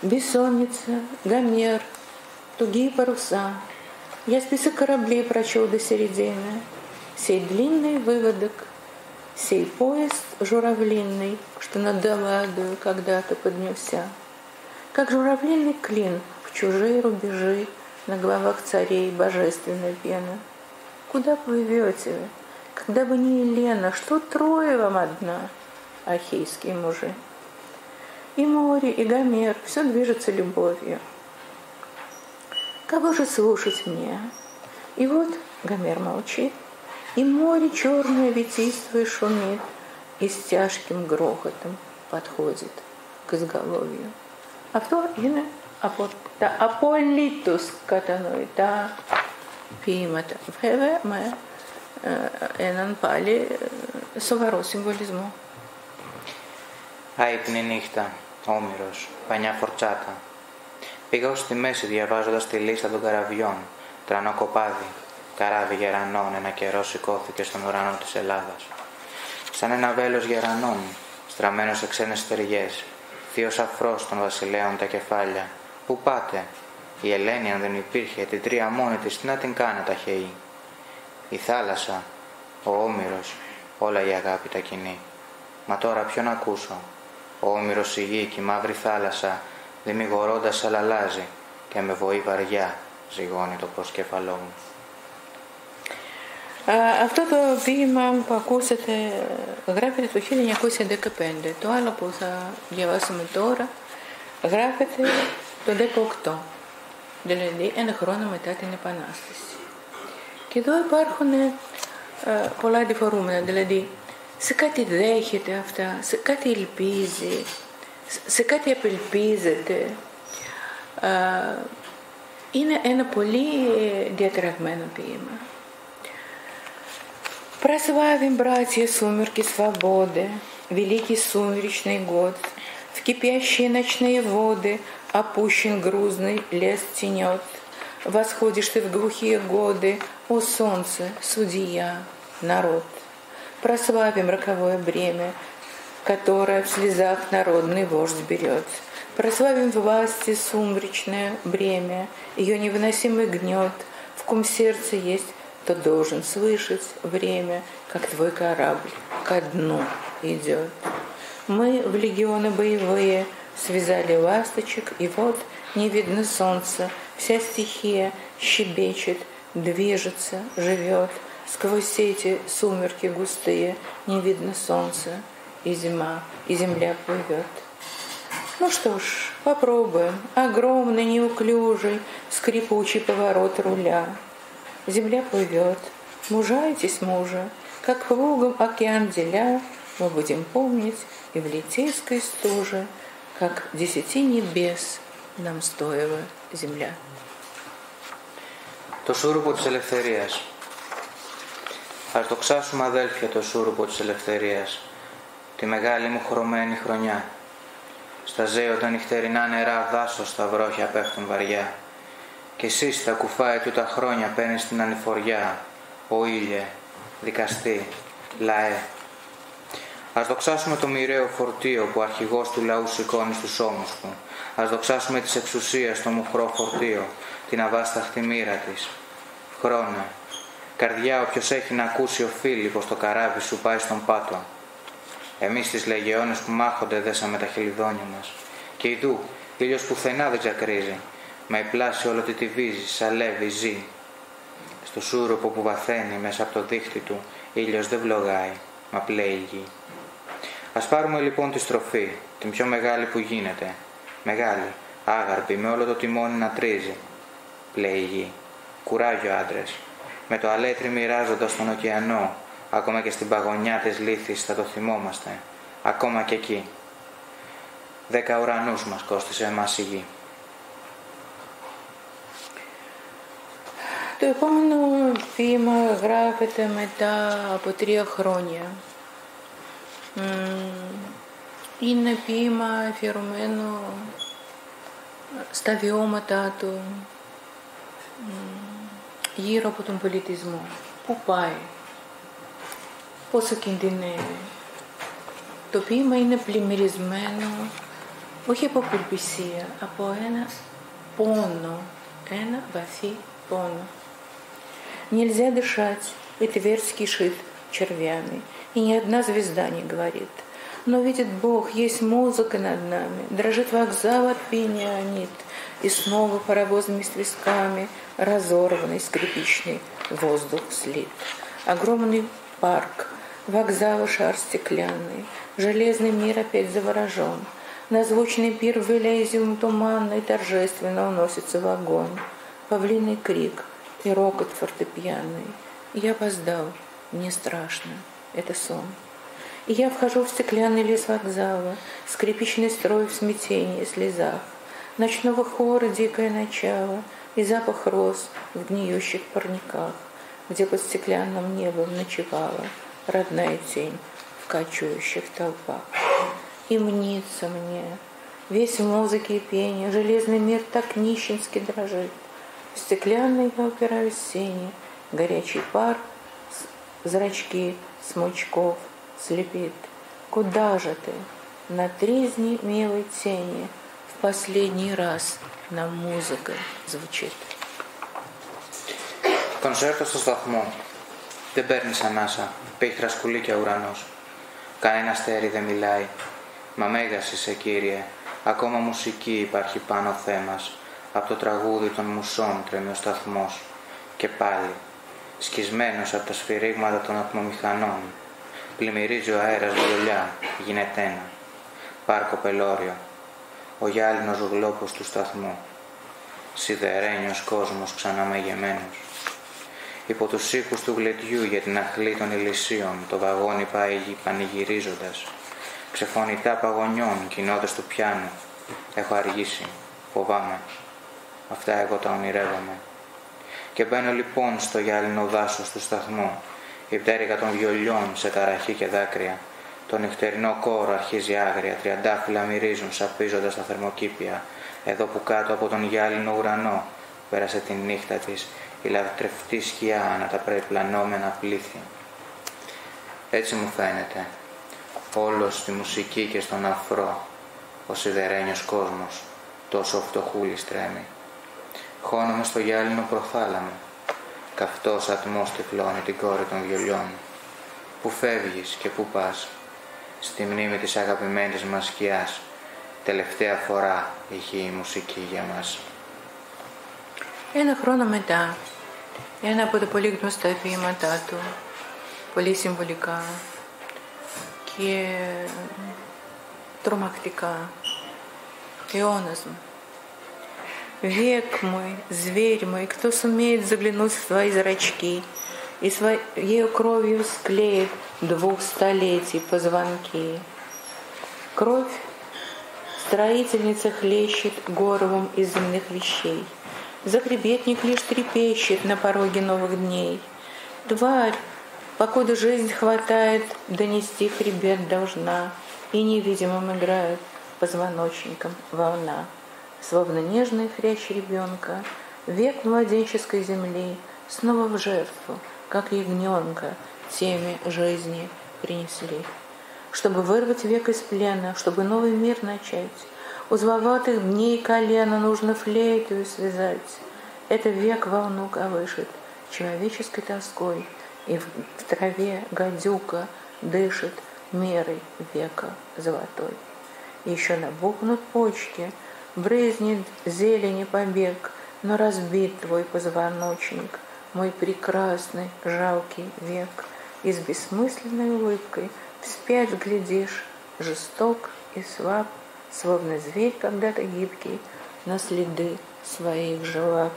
Бессонница, Гомер, тугие паруса. Я список кораблей прочел до середины. Сей длинный выводок, сей поезд журавлиный, что над Даладою когда-то поднялся. Как журавлиный клин в чужие рубежи на головах царей божественная пена. Куда плывете вы? Когда бы не Елена, что трое вам одна, ахейские мужи? И море, и Гомер, все движется любовью. Кого же слушать мне? И вот Гомер молчит, и море черное ветиствуя шумит, и с тяжким грохотом подходит к изголовью. Αυτό είναι από τα απολύτως κατανοητά ποίηματα. Βέβαια με έναν πάλι σοβαρό συμβολισμό. Άϊπνη νύχτα, Όμηρος, πανιά φορτσάτα. Πήγα ως στη μέση διαβάζοντας τη λίστα των καραβιών. Τρανό κοπάδι, καράβι γερανών, ένα καιρό σηκώθηκε στον ουρανό της Ελλάδας. Σαν ένα βέλος γερανών, στραμμένο σε ξένες στεριές, θείος αφρός των βασιλέων τα κεφάλια. Πού πάτε? Η Ελένη αν δεν υπήρχε, την τρία μόνη της, τι να την κάνετε αχαιή? Η θάλασσα, ο Όμηρος, όλα η αγάπη τα κοινή. Μα τώρα ποιον ακούσω? Ο Όμηρος η γη και η μαύρη θάλασσα, δημιγορώντας αλλάζει και με βοή βαριά ζυγώνει το προσκέφαλό μου. Αυτό το ποίημα που ακούσατε γράφεται το 1915. Το άλλο που θα διαβάσουμε τώρα γράφεται το 18, δηλαδή ένα χρόνο μετά την Επανάσταση. Και εδώ υπάρχουν πολλά αντιφορούμενα, δηλαδή σε κάτι δέχεται αυτά, σε κάτι ελπίζει, σε κάτι απελπίζεται. Είναι ένα πολύ διατραγμένο ποίημα. Прославим, братья, сумерки свободы, великий сумеречный год. В кипящие ночные воды опущен грузный лес тенет. Восходишь ты в глухие годы, о солнце, судья, народ. Прославим роковое бремя, которое в слезах народный вождь берет. Прославим власти сумречное бремя, ее невыносимый гнет, в ком сердце есть, кто должен слышать время, как твой корабль ко дну идет. Мы в легионы боевые связали ласточек, и вот не видно солнца, вся стихия щебечет, движется, живет. Сквозь эти сумерки густые не видно солнца, и зима, и земля плывет. Ну что ж, попробуем. Огромный, неуклюжий, скрипучий поворот руля. Земля плывет, мужайтесь, мужа, как плугом океан деля, мы будем помнить и в литейской стуже, как 10 небес нам стоила земля. Το σούρουπο της ελευθερίας. Ας δοξάσουμε αδέλφια το σούρουπο της ελευθερίας, τη μεγάλη μου χρωμένη χρονιά. Στα ζέοντα νυχτερινά νερά δάσος στα βρόχια πέφτουν βαριά. Κι εσύ στα κουφάι του τα χρόνια παίρνεις την ανηφοριά, ο ήλιε, δικαστή, λαέ. Ας δοξάσουμε το μοιραίο φορτίο που αρχηγός του λαού σηκώνει στους ώμους του. Ας δοξάσουμε της εξουσίας το μουχρό φορτίο, την αβάσταχτη μοίρα της. Χρόνε, καρδιά όποιος έχει να ακούσει οφείλει πως το καράβι σου πάει στον πάτο. Εμείς τις λεγεώνες που μάχονται δέσαμε τα χελιδόνια μας. Και ιδού, ήλιος πουθενά δεν τζακρίζει. Μα η πλάση όλο τη βύζει, σαλεύει, ζει. Στο σούρουπο που βαθαίνει μέσα από το δίχτυ του, ήλιος δεν βλογάει, μα πλέει η γη. Ας πάρουμε λοιπόν τη στροφή, την πιο μεγάλη που γίνεται. Μεγάλη, άγαρπη, με όλο το τιμόνι να τρίζει. Πλέει η γη. Κουράγιο άντρες. Με το αλέτρι μοιράζοντας τον ωκεανό, ακόμα και στην παγωνιά της λύθης θα το θυμόμαστε. Ακόμα και εκεί. 10 ουρανούς μας κόστισε εμάς η γη. Το επόμενο ποίημα γράφεται μετά από 3 χρόνια. Είναι ποίημα αφιερωμένο στα βιώματά του γύρω από τον πολιτισμό. Πού πάει, πόσο κινδυνεύει. Το ποίημα είναι πλημμυρισμένο όχι από απελπισία, από ένα πόνο, ένα βαθύ пόνο. Нельзя дышать, и твердь кишит червями, и ни одна звезда не говорит. Но видит Бог, есть музыка над нами, дрожит вокзал от пения анит, и снова паровозными свистками разорванный скрипичный воздух слит. Огромный парк, вокзалы шар стеклянный, железный мир опять заворожен. На звучный пир в Элизиум туманный торжественно уносится в огонь. Павлиный крик и рокот фортепианный. Я опоздал, мне страшно, это сон. И я вхожу в стеклянный лес вокзала, скрипичный строй в смятении и слезах. Ночного хора дикое начало и запах роз в гниющих парниках, где под стеклянным небом ночевала родная тень в качающих толпах. И мнится мне, весь в музыке и пении, железный мир так нищенски дрожит. В стеклянный я упираюсь в сени, горячий пар, зрачки смычков слепит. Куда же ты, на тризни милой тени, в последний раз нам музыка звучит. Κονσέρτο στο σταθμό. Δεν παίρνεις ανάσα, πήχρα σκουλίκια ουρανός. Κανένα αστέρι δεν μιλάει. Μα μέγας είσαι, Κύριε, ακόμα μουσική υπάρχει πάνω θέμας. Από το τραγούδι των μουσών τρέμει ο σταθμός. Και πάλι, σκισμένος από τα σφυρίγματα των ατμομηχανών, πλημμυρίζει ο αέρας βιολιά, γίνεται ένα. Πάρκο πελώριο, ο γυάλινος γλόπος του σταθμού. Σιδερένιος κόσμος ξαναμαγεμένος. Υπό τους ήχους του γλεντιού για την αχλή των ηλισίων, το βαγόνι πάει πανηγυρίζοντας. Ξεφωνητά παγωνιών, κοινότες του πιάνου. Έχω αργήσει, φοβάμαι. Αυτά εγώ τα ονειρεύομαι. Και μπαίνω λοιπόν στο γυάλινο δάσος του σταθμού. Η πτέρυγα των βιολιών σε ταραχή και δάκρυα. Το νυχτερινό κόρο αρχίζει άγρια, τριαντάφυλλα μυρίζουν σαπίζοντας τα θερμοκήπια. Εδώ που κάτω από τον γυάλινο ουρανό πέρασε τη νύχτα της η λατρευτή σκιά ανά τα περιπλανόμενα πλήθη. Έτσι μου φαίνεται, όλος στη μουσική και στον αφρό, ο σιδερένιος κόσμος, τόσο φτωχούλης τρέμει. Χώνομαι στο γυάλινο προθάλαμο, καυτός ατμός τυφλώνει την κόρη των βιολιών. Πού φεύγεις και πού πας, στη μνήμη της αγαπημένης μας σκιάς, τελευταία φορά είχε η μουσική για μας. Ένα χρόνο μετά, ένα από τα πολύ γνωστά ποίηματά του, πολύ συμβολικά και трогательно, ионас. Век мой, зверь мой, кто сумеет заглянуть в твои зрачки и своей кровью склеит 2 столетий позвонки. Кровь строительница хлещет горлом из земных вещей. Захребетник лишь трепещет на пороге новых дней. Тварь, покуда жизнь хватает, донести хребет должна, и невидимым играет позвоночником волна. Словно нежный хрящ ребенка, век младенческой земли снова в жертву, как ягненка, теме жизни принесли. Чтобы вырвать век из плена, чтобы новый мир начать, узловатых дней колено нужно флейтою связать. Это век волну колышет человеческой тоской, и в траве гадюка дышит мерой века золотой. Еще набухнут почки, брызнет зелени побег, но разбит твой позвоночник, мой прекрасный жалкий век. И с бессмысленной улыбкой вспять глядишь, жесток и слаб, словно зверь когда-то гибкий, на следы своих же лап.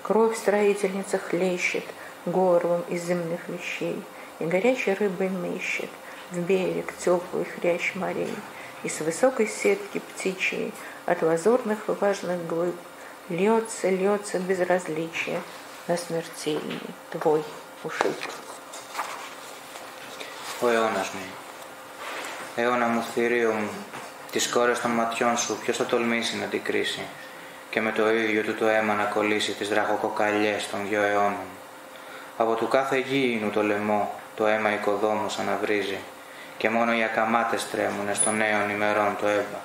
Кровь строительница хлещет горлом из земных вещей, и горячей рыбой мыщет в берег теплый хрящ морей. из высокой сетки птичьей, от лазурных влажных глыб, льется, льется безразличие на смертельный твой ушиб. Ο αιώνας μου, αιώνα μου, θηρίο μου, τις κόρες των ματιών σου ποιος θα τολμήσει να την κρίσει και με το ίδιο του το αίμα να κολλήσει τις δραχοκοκαλιές των δυο αιώνων. Από του κάθε γήινου το λαιμό το αίμα οικοδόμος αναβρίζει και μόνο οι ακαμάτες τρέμουνε των νέων ημερών το αίμα.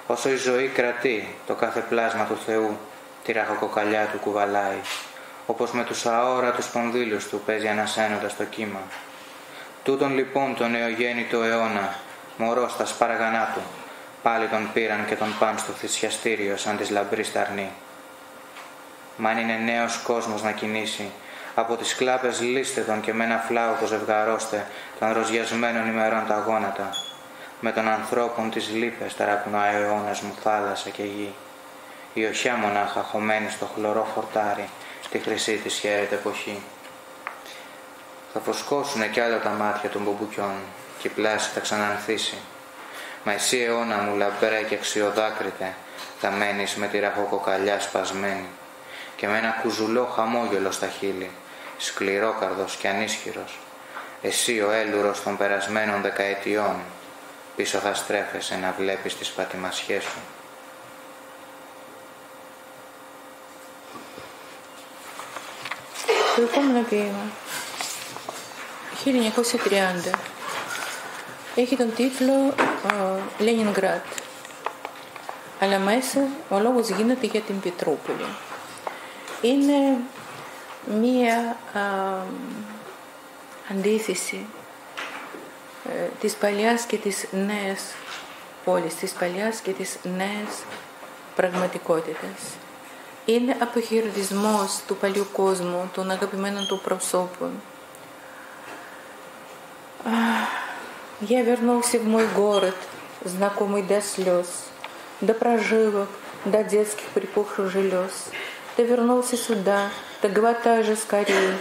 Όσο η ζωή κρατεί το κάθε πλάσμα του Θεού τη ραχοκοκαλιά του κουβαλάει, όπως με τους αόρατους σπονδύλους του παίζει ανασένοντας το κύμα. Τούτον λοιπόν τον νεογέννητο αιώνα, μωρό στα σπάργανά του, πάλι τον πήραν και τον παν στο θυσιαστήριο σαν της λαμπρής ταρνή. Μ' αν είναι νέος κόσμος να κινήσει, από τις κλάπες λύστε τον και με ένα φλάουτο ζευγαρώστε των ροζιασμένων ημερών τα γόνατα, με των ανθρώπων τις λύπες ταραπνά ο αιώνας μου θάλασσα και γη. Η οχιά μονάχα χωμένη στο χλωρό χορτάρι, τη χρυσή της χαίρεται εποχή. Θα φωσκώσουνε κι άλλα τα μάτια των μπομπουκιών και η πλάση θα ξανανθήσει. Μα εσύ αιώνα μου λαμπρέ και αξιοδάκρυτε θα μένεις με τη ραχοκοκαλιά σπασμένη και με ένα κουζουλό χαμόγελο στα χείλη, σκληρόκαρδος και ανίσχυρος. Εσύ ο έλουρος των περασμένων δεκαετιών πίσω θα στρέφεσαι να βλέπεις τις πατημασιές σου. Το επόμενο ποίημα, 1930, έχει τον τίτλο «Λένινγκραντ», αλλά μέσα ο λόγος γίνεται για την Πετρούπολη. Είναι μία αντίθεση της παλιάς και της νέας πόλης, της παλιάς και της νέας πραγματικότητας. Είναι αποχαιρετισμός του παλιού κόσμου, των αγαπημένων του προσώπων. Я вернулся в мой город, знакомый до слез, до прожилок, до детских припухших желез. Ты вернулся сюда, так глотай же скорей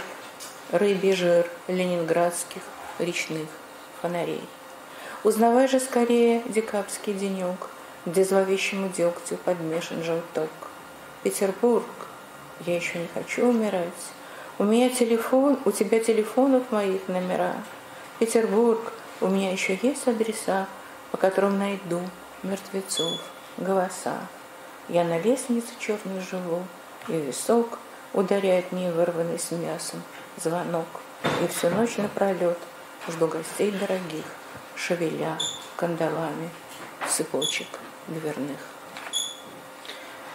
рыбий жир ленинградских речных фонарей. Узнавай же скорее декабрьский денек, где зловещему дегтю подмешан желток. Петербург, я еще не хочу умирать. У меня телефон, у тебя телефонов моих номера. Петербург, у меня еще есть адреса, по которым найду мертвецов, голоса. Я на лестнице черной живу, и висок ударяет мне вырванный с мясом звонок. И всю ночь напролет жду гостей дорогих, шевеля кандалами цепочек дверных.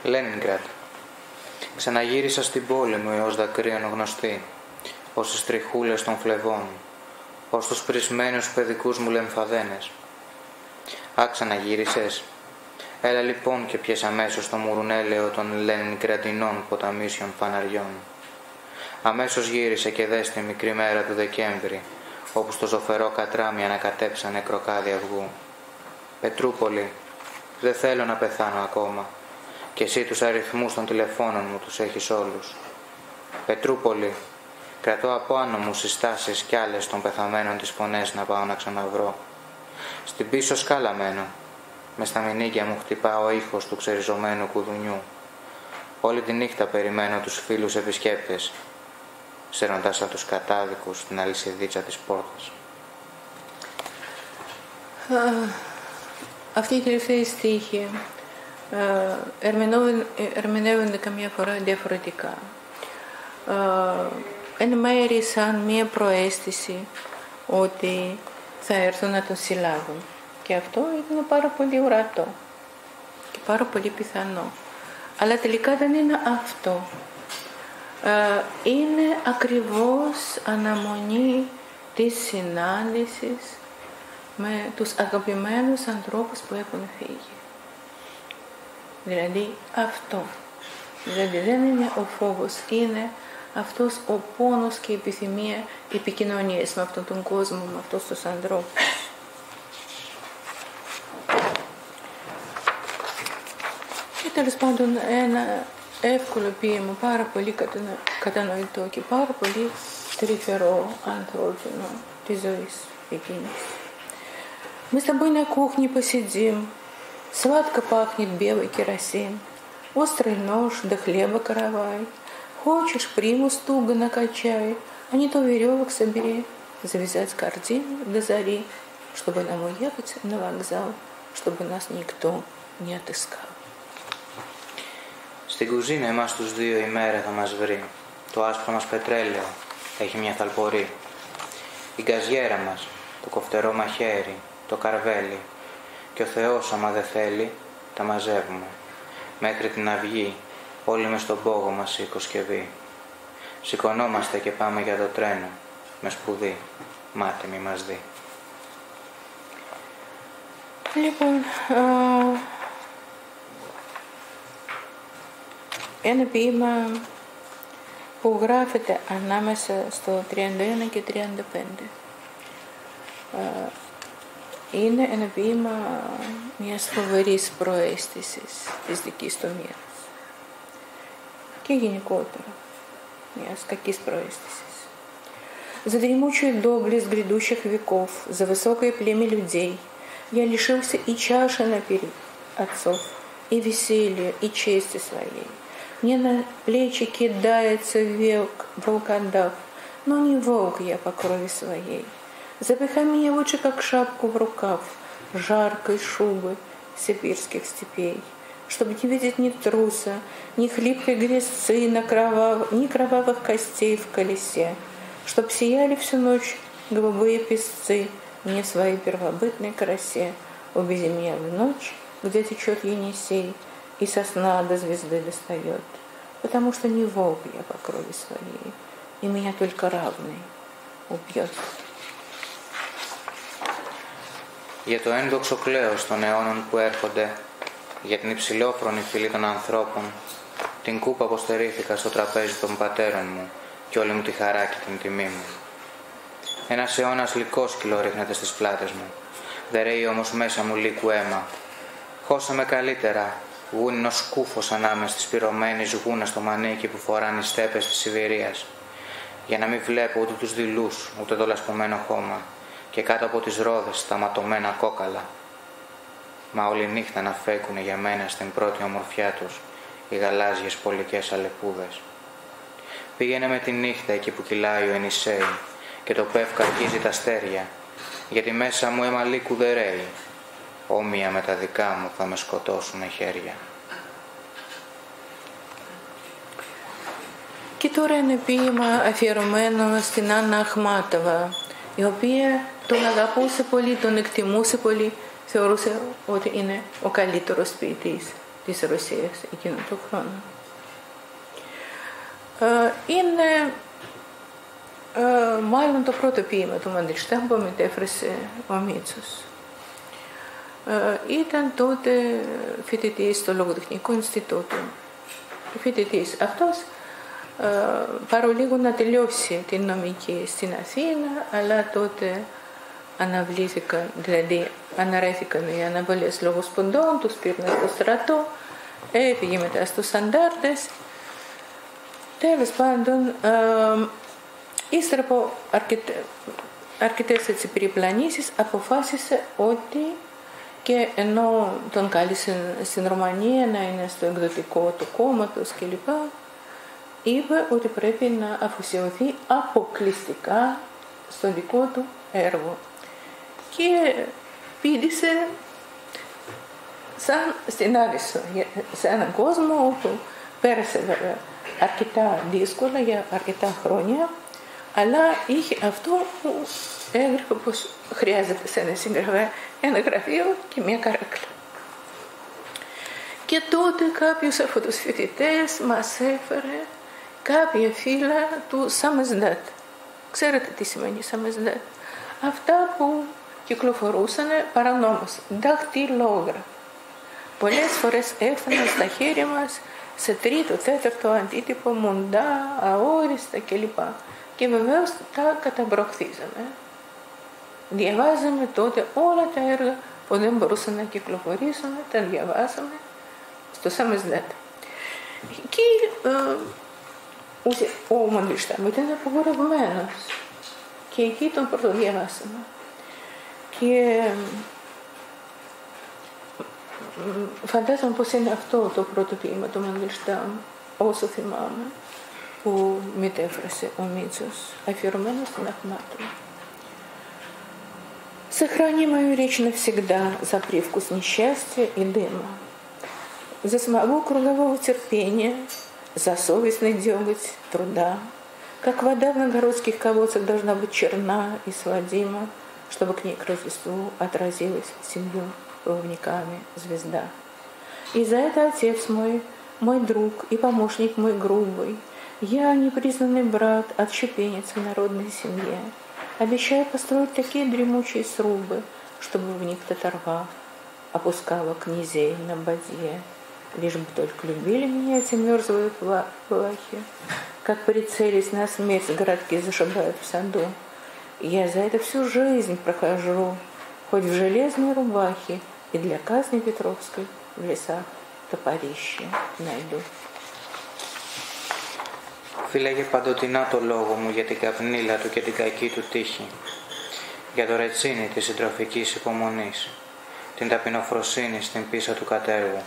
Λένινγκραντ. Ξαναγύρισα στην πόλη μου έως δακρύων γνωστή, ως τις τριχούλες των φλεβών, ως τους πρισμένους παιδικούς μου λεμφαδένες. Ξαναγύρισες. Έλα λοιπόν και πιες αμέσως το μουρουνέλαιο των Λενινγκραντινών ποταμίσιων φαναριών. Αμέσως γύρισε και δες τη μικρή μέρα του Δεκέμβρη, όπου στο ζωφερό κατράμι ανακατέψανε κροκάδι αυγού. Πετρούπολη, δεν θέλω να πεθάνω ακόμα, και εσύ τους αριθμούς των τηλεφώνων μου τους έχεις όλους. Πετρούπολη, κρατώ από άνω μου συστάσεις κι άλλες των πεθαμένων τις φωνές να πάω να ξαναβρω. Στην πίσω σκάλα μένω, μες στα μηνύκια μου χτυπά ο ήχος του ξεριζωμένου κουδουνιού. Όλη τη νύχτα περιμένω τους φίλους επισκέπτες, σέρνοντας από τους κατάδικους στην αλυσιδίτσα της πόρτας. Αυτή η τελευταία στίχη ερμηνεύονται καμιά φορά διαφορετικά. Εν μέρει σαν μία προαίσθηση ότι θα έρθουν να τον συλλάβουν. Και αυτό είναι πάρα πολύ ορατό και πάρα πολύ πιθανό. Αλλά τελικά δεν είναι αυτό. Είναι ακριβώς αναμονή της συνάντησης με τους αγαπημένους ανθρώπους που έχουν φύγει. Δηλαδή αυτό. Δηλαδή δεν είναι ο φόβος, είναι αυτός ο πόνος και η επιθυμία επικοινωνίας με αυτόν τον κόσμο, με αυτούς τους ανθρώπους. Και τέλος πάντων ένα εύκολο ποίημα, πάρα πολύ κατανοητό και πάρα πολύ τρυφερό ανθρώπινο της ζωής εκείνης. Мы с тобой на кухне посидим, сладко пахнет белый керосин, острый нож да хлеба каравай. Хочешь, примус туго накачай, а не то веревок собери, завязать корзину до зари, чтобы нам уехать на вокзал, чтобы нас никто не отыскал. Στην κουζίνα εμάς τους δύο η μέρα θα μας βρει. Το άσπρο μας πετρέλαιο έχει μια θαλπορή. Η γκαζιέρα μας, το κοφτερό μαχαίρι, το καρβέλι. Και ο Θεός άμα δεν θέλει, τα μαζεύουμε. Μέχρι την αυγή, όλοι μες στον πόγο μας η οικοσκευή. Σηκωνόμαστε και πάμε για το τρένο, με σπουδή, μάτι μη μας δει. Λοιπόν, ένα ποίημα που γράφεται ανάμεσα στο 31 και 35. Είναι ένα ποίημα μιας φοβερής προαίσθησης της δικής του μοίρας και γενικότερα мιας κακής проэстисис. За дремучую доблесть грядущих веков, за высокое племя людей я лишился и чаши наперед отцов, и веселья, и чести своей. Мне на плечи кидается волкодав, но не волк я по крови своей. Запихай меня лучше, как шапку в рукав, жаркой шубы сибирских степей, чтобы не видеть ни труса, ни хлипкой грязцы, ни кровавых костей в колесе, чтоб сияли всю ночь голубые песцы мне в своей первобытной красе. Увези меня в ночь, где течет Енисей, и сосна до звезды достает, потому что не волк я по крови своей, и меня только равный убьет. Για το ένδοξο κλαίος των αιώνων που έρχονται, για την υψηλόφρονη φυλή των ανθρώπων, την κούπα που στερήθηκα στο τραπέζι των πατέρων μου και όλη μου τη χαρά και την τιμή μου. Ένας αιώνας λυκόσκυλο ρίχνεται στις πλάτες μου, δεν ρέει όμως μέσα μου λύκου αίμα. Χώσε με καλύτερα, γούνινος σκούφος ανάμεσα στις πυρωμένες γούνες στο μανίκι που φοράνε οι στέπες της Σιβηρίας, για να μην βλέπω ούτε τους δειλούς, ούτε το λασπωμένο χώμα, και κάτω από τις ρόδες τα ματωμένα κόκαλα. Μα όλη νύχτα να φέκουνε για μένα στην πρώτη ομορφιά τους οι γαλάζιες πολικές αλεπούδες. Πήγαινε με τη νύχτα εκεί που κυλάει ο Ενισέη και το πεύκα αρχίζει τα αστέρια, γιατί μέσα μου αίμα λύκου δεν ρέει. Όμοια με τα δικά μου θα με σκοτώσουνε χέρια. Και τώρα ένα ποίημα αφιερωμένο στην Άννα Αχμάτοβα, η οποία τον αγαπούσε πολύ, τον εκτιμούσε πολύ, θεωρούσε ότι είναι ο καλύτερος ποιητής της Ρωσίας εκείνο τον χρόνο. Είναι μάλλον το πρώτο ποίημα του Μαντελштάμ που μετέφρασε ο Μίτσος. Ήταν τότε φοιτητής στο Λογοτεχνικό Ινστιτούτο. Ο φοιτητής αυτός παρολίγο να τελειώσει την νομική στην Αθήνα, αλλά τότε αναβλήθηκαν, δηλαδή αναρρέθηκαν οι αναβολές λόγω σποντών, τους πήρνε στο στρατό, έφυγε μετά στους αντάρτες. Τέλος πάντων, ύστερα από αρκετές περιπλανήσεις αποφάσισε ότι, και ενώ τον κάλεσαν στην Ρωμανία να είναι στο εκδοτικό του κόμματος κλπ, είπε ότι πρέπει να αφοσιωθεί αποκλειστικά στο δικό του έργο. Και πήδησε σαν στην Άβυσσο, σε έναν κόσμο όπου πέρασε βέβαια αρκετά δύσκολα για αρκετά χρόνια, αλλά είχε αυτό που έγραφε πως χρειάζεται σε ένα συγγραφέα, ένα γραφείο και μια καρέκλα. Και τότε κάποιος από τους φοιτητές μας έφερε κάποια φύλλα του Σαμεσδάτ. Ξέρετε τι σημαίνει Σαμεσδάτ? Αυτά που κυκλοφορούσαν παρανόμως, δαχτυλόγραφα. Πολλές φορές έφταναν στα χέρια μας σε τρίτο, τέταρτο αντίτυπο, μουντά, αόριστα κλπ. Και βεβαίως τα καταμπροχθίζαμε. Διαβάζαμε τότε όλα τα έργα που δεν μπορούσαν να κυκλοφορήσουν, τα διαβάσαμε στο Σαμεσδάτ. Και ο Μαντελштάμ ήταν απογορευμένος και εκεί τον πρωτοδιαβάσαμε. Και φαντάζομαι πως είναι αυτό το πρώτο ποίημα του Μαντελστάμ, όσο θυμάμαι, που μετέφρασε ο Μίτσος, αφιερωμένο στην Ахматову. Сохрани мою речь навсегда за привкус несчастья и дыма, за смогу кругового терпения, за совестный деготь труда, как вода в новгородских колодцах должна быть черна и сводима, чтобы к ней к Рождеству отразилась семью плавниками звезда. И за это отец мой друг и помощник мой грубый, я, непризнанный брат, отщепенец в народной семье, обещаю построить такие дремучие срубы, чтобы в них татарва опускала князей на бадье, лишь бы только любили меня эти мерзлые плахи, как прицелись на смерть городки зашибают в саду. Я за это всю жизнь прохожу, хоть в железной рубахе, и для казни Петровской в лесах τοπαρίще найду. Φύλαγε παντοτινά το λόγο μου για την καπνίλα του και την κακή του τύχη, για το ρετσίνι της συντροφικής υπομονής, την ταπεινοφροσύνη στην πίσα του κατέργου.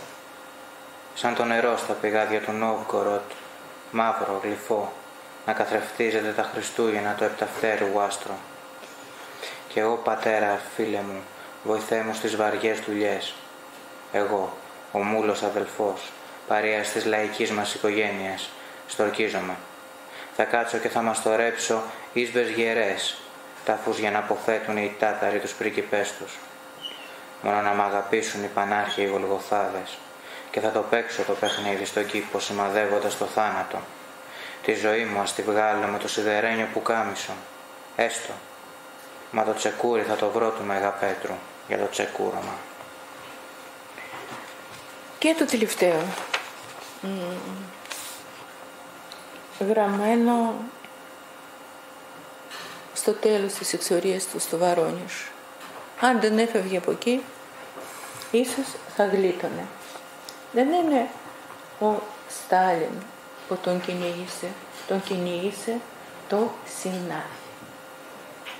Σαν το νερό στα πηγάδια του Νόβγκοροτ, μαύρο, γλυφό, να καθρεφτίζεται τα Χριστούγεννα το επταφτέρου άστρο. Και εγώ, πατέρα, φίλε μου, βοηθέ μου στις βαριές δουλειές. Εγώ, ο μούλος αδελφός, παρείας της λαϊκής μας οικογένειας, στορκίζομαι. Θα κάτσω και θα μαστορέψω ίσβες γερές, τάφους για να αποθέτουν οι τάταροι τους πρίγκιπές τους. Μόνο να μ' αγαπήσουν οι πανάρχαιοι γολγοθάδες, και θα το παίξω το παιχνίδι στον κήπο σημαδεύοντας το θάνατο. Τη ζωή μου ας τη βγάλω με το σιδερένιο πουκάμισο. Έστω. Μα το τσεκούρι θα το βρω του Μεγαπέτρου για το τσεκούρωμα. Και το τελευταίο. Γραμμένο στο τέλος της εξορίας του στο Βαρόνιζ. Αν δεν έφευγε από εκεί, ίσως θα γλίτωνε. Δεν είναι ο Στάλιν που τον κυνήγησε το συνάφι.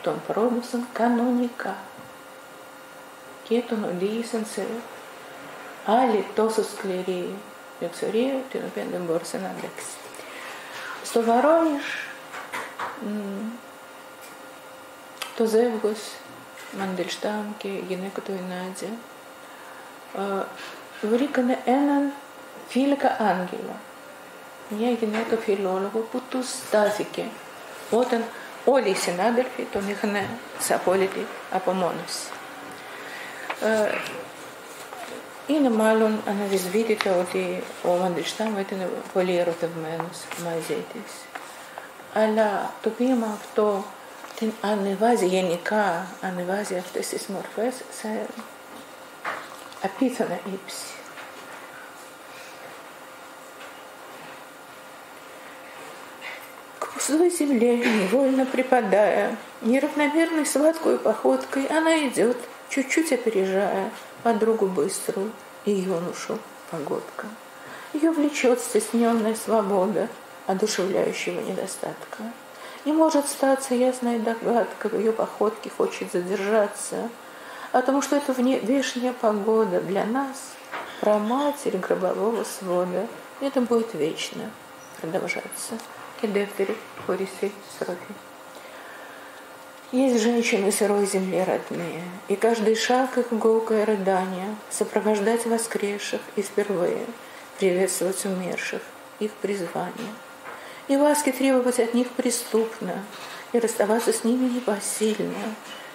Τον πρόδωσαν κανονικά και τον οδήγησαν σε άλλη τόσο σκληρή εξορία, την οποία δεν μπόρεσε να αντέξει. Στο Βαρόνιζ το ζεύγος Μαντελστάμ και η γυναίκα του η Νάντια βρήκανε έναν φύλακα άγγελα, μια γυναίκα φιλόλογο που τους στάθηκε όταν όλοι οι συνάδελφοι τον είχαν σε απόλυτη απομόνωση. Είναι μάλλον αναβισβήτητο ότι ο Μαντελστάμ ήταν πολύ ερωτευμένος μαζί της. Αλλά το ποίημα αυτό την ανεβάζει γενικά, ανεβάζει αυτές τις μορφές σε απίθανα ύψη. К пустой земле, невольно припадая, неравномерной сладкой походкой она идет, чуть-чуть опережая подругу быструю и юношу погодка. Ее влечет стесненная свобода одушевляющего недостатка. Не может статься ясная догадка, в ее походке хочет задержаться, потому что это внешняя погода для нас, праматерь гробового свода. Это будет вечно продолжаться. Кедефтери, Хориси, Срофи. Есть женщины сырой земли родные, и каждый шаг их гулкое рыдание сопровождать воскресших и впервые приветствовать умерших, их призвание. И ласки требовать от них преступно, и расставаться с ними непосильно.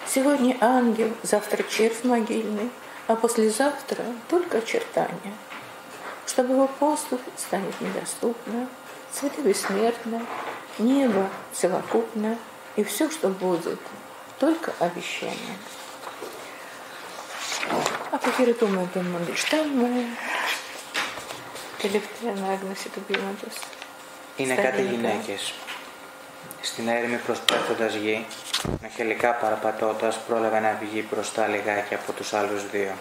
Сегодня ангел, завтра червь могильный, а послезавтра только очертания. Чтобы его поступь станет недоступно, цветы бессмертны, небо целокупно, и все, что будет, только обещание. Αποχαιρετούμε τον Μαντελστάμ με τελευταία ανάγνωση του ποίηματος. Είναι κάτι γυναίκες. Στην έρημη προσπέφτοντας γη, ναχελικά παραπατώντας, πρόλαβε να βγει μπροστά λιγάκι από τους άλλους δύο.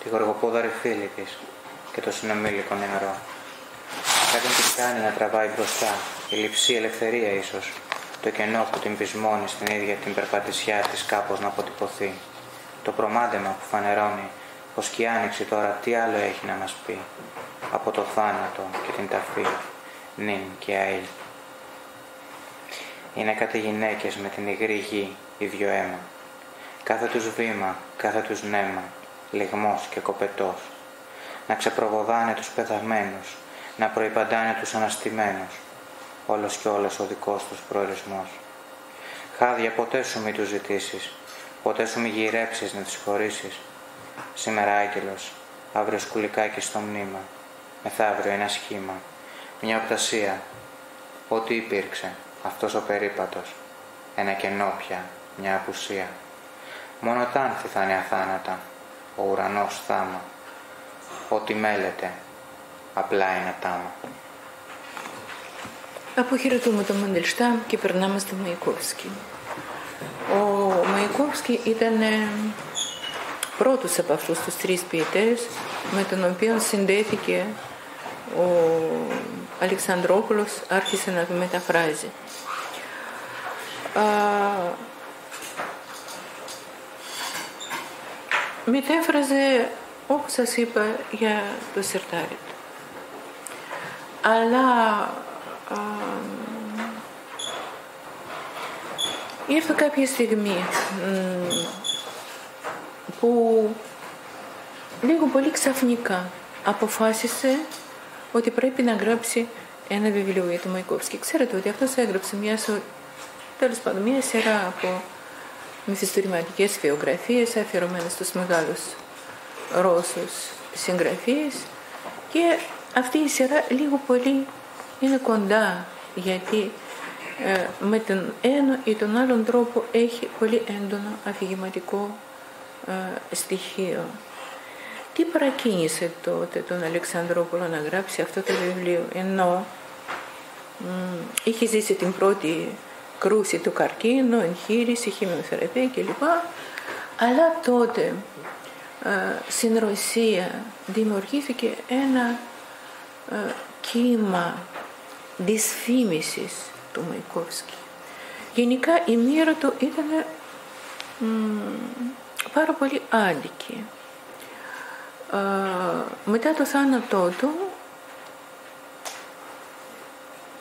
Τη γοργοπόδαρη φίλη της και το συνομήλικο νεαρό. Κάτι της κάνει να τραβάει μπροστά, η λειψή ελευθερία ίσως, το κενό που την πεισμώνει στην ίδια την περπατησιά της κάπως να αποτυπωθεί, το προμάντεμα που φανερώνει πως και η Άνοιξη τώρα τι άλλο έχει να μας πει από το θάνατο και την ταφή, νυν και αήλ. Είναι κάτι γυναίκες με την υγρή γη, ίδιο αίμα, κάθε τους βήμα, κάθε τους νέμα, λιγμός και κοπετός, να ξεπροβοδάνε τους πεθαμένους, να προϋπαντάνε τους αναστημένους, όλος και όλος ο δικός τους προορισμός. Χάδια ποτέ σου μη τους ζητήσεις, ποτέ σου μη γυρέψεις να τις χωρίσεις. Σήμερα άγγελος, αύριο σκουλικάκι στο μνήμα, μεθαύριο ένα σχήμα, μια οπτασία, ό,τι υπήρξε, αυτός ο περίπατος, ένα κενό πια, μια απουσία. Μόνο τ' άνθη θα είναι αθάνατα, ο ουρανός θάμα, ό,τι μέλεται, απλά είναι τάμα. Αποχαιρετούμε τον Μαντελστάμ και περνάμε στο Μαϊκόφσκι. Ο Μαϊκόφσκι ήταν πρώτος από αυτούς τους τρεις ποιητές με τον οποίο συνδέθηκε ο Αλεξανδρόπουλος, άρχισε να το μεταφράζει. Μετέφραζε, όπως σας είπα, για το σερτάρι του. Αλλά ήρθε κάποια στιγμή που λίγο πολύ ξαφνικά αποφάσισε ότι πρέπει να γράψει ένα βιβλίο για τον Μαϊκόφσκι. Ξέρετε ότι αυτός έγραψε μια σειρά από μυθιστορηματικές βιογραφίες αφιερωμένες στους μεγάλους Ρώσους συγγραφείς και αυτή η σειρά λίγο πολύ είναι κοντά, γιατί με τον ένα ή τον άλλον τρόπο έχει πολύ έντονο αφηγηματικό στοιχείο. Τι παρακίνησε τότε τον Αλεξανδρόπουλο να γράψει αυτό το βιβλίο, ενώ είχε ζήσει την πρώτη κρούση του καρκίνου, εγχείρηση, χημειοθεραπεία κλπ. Αλλά τότε στην Ρωσία δημιουργήθηκε ένα κύμα δυσφήμισης του Μαϊκόφσκι. Γενικά η μοίρα του ήταν πάρα πολύ άδικη. Μετά το θάνατό του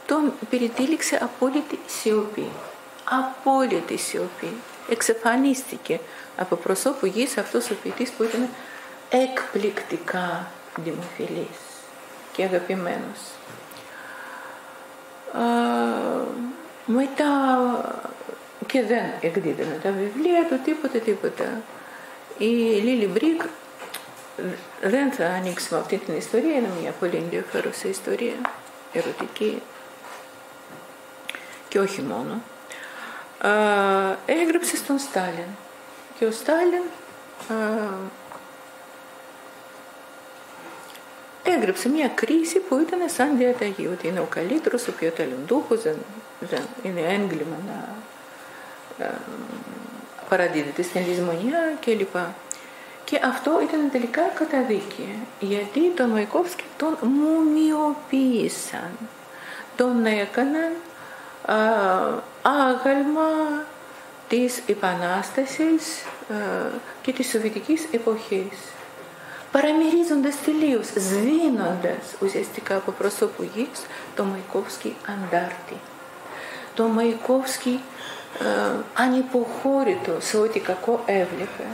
τον περιτύλιξε απόλυτη σιωπή. Απόλυτη σιωπή. Εξαφανίστηκε από προσώπου γης αυτός ο ποιητής που ήταν εκπληκτικά δημοφιλής και αγαπημένος. Μετά και δεν εκδίδανε τα βιβλία του, τίποτα. Η Λίλι Μπρικ, δεν θα ανοίξουμε αυτή την ιστορία, είναι μια πολύ ενδιαφέρουσα ιστορία, ερωτική και όχι μόνο. Έγραψε στον Στάλιν και ο Στάλιν έγραψε μια κρίση που ήταν σαν διαταγή, ότι είναι ο καλύτερος, ο πιο ταλαντούχος, δεν είναι έγκλημα να παραδίδεται στην λησμονιά κλπ. Και αυτό ήταν τελικά καταδίκη, γιατί τον Μαϊκόφσκι τον μουμιοποίησαν, τον έκαναν άγαλμα της Επανάστασης και της Σοβιετικής εποχής, παραμερίζοντας τελείως, σβήνοντας ουσιαστικά από πρόσωπου γης το Μαϊκόφσκι αντάρτη. Το Μαϊκόφσκι ανυποχώρητο σε ό,τι κακό έβλεπε,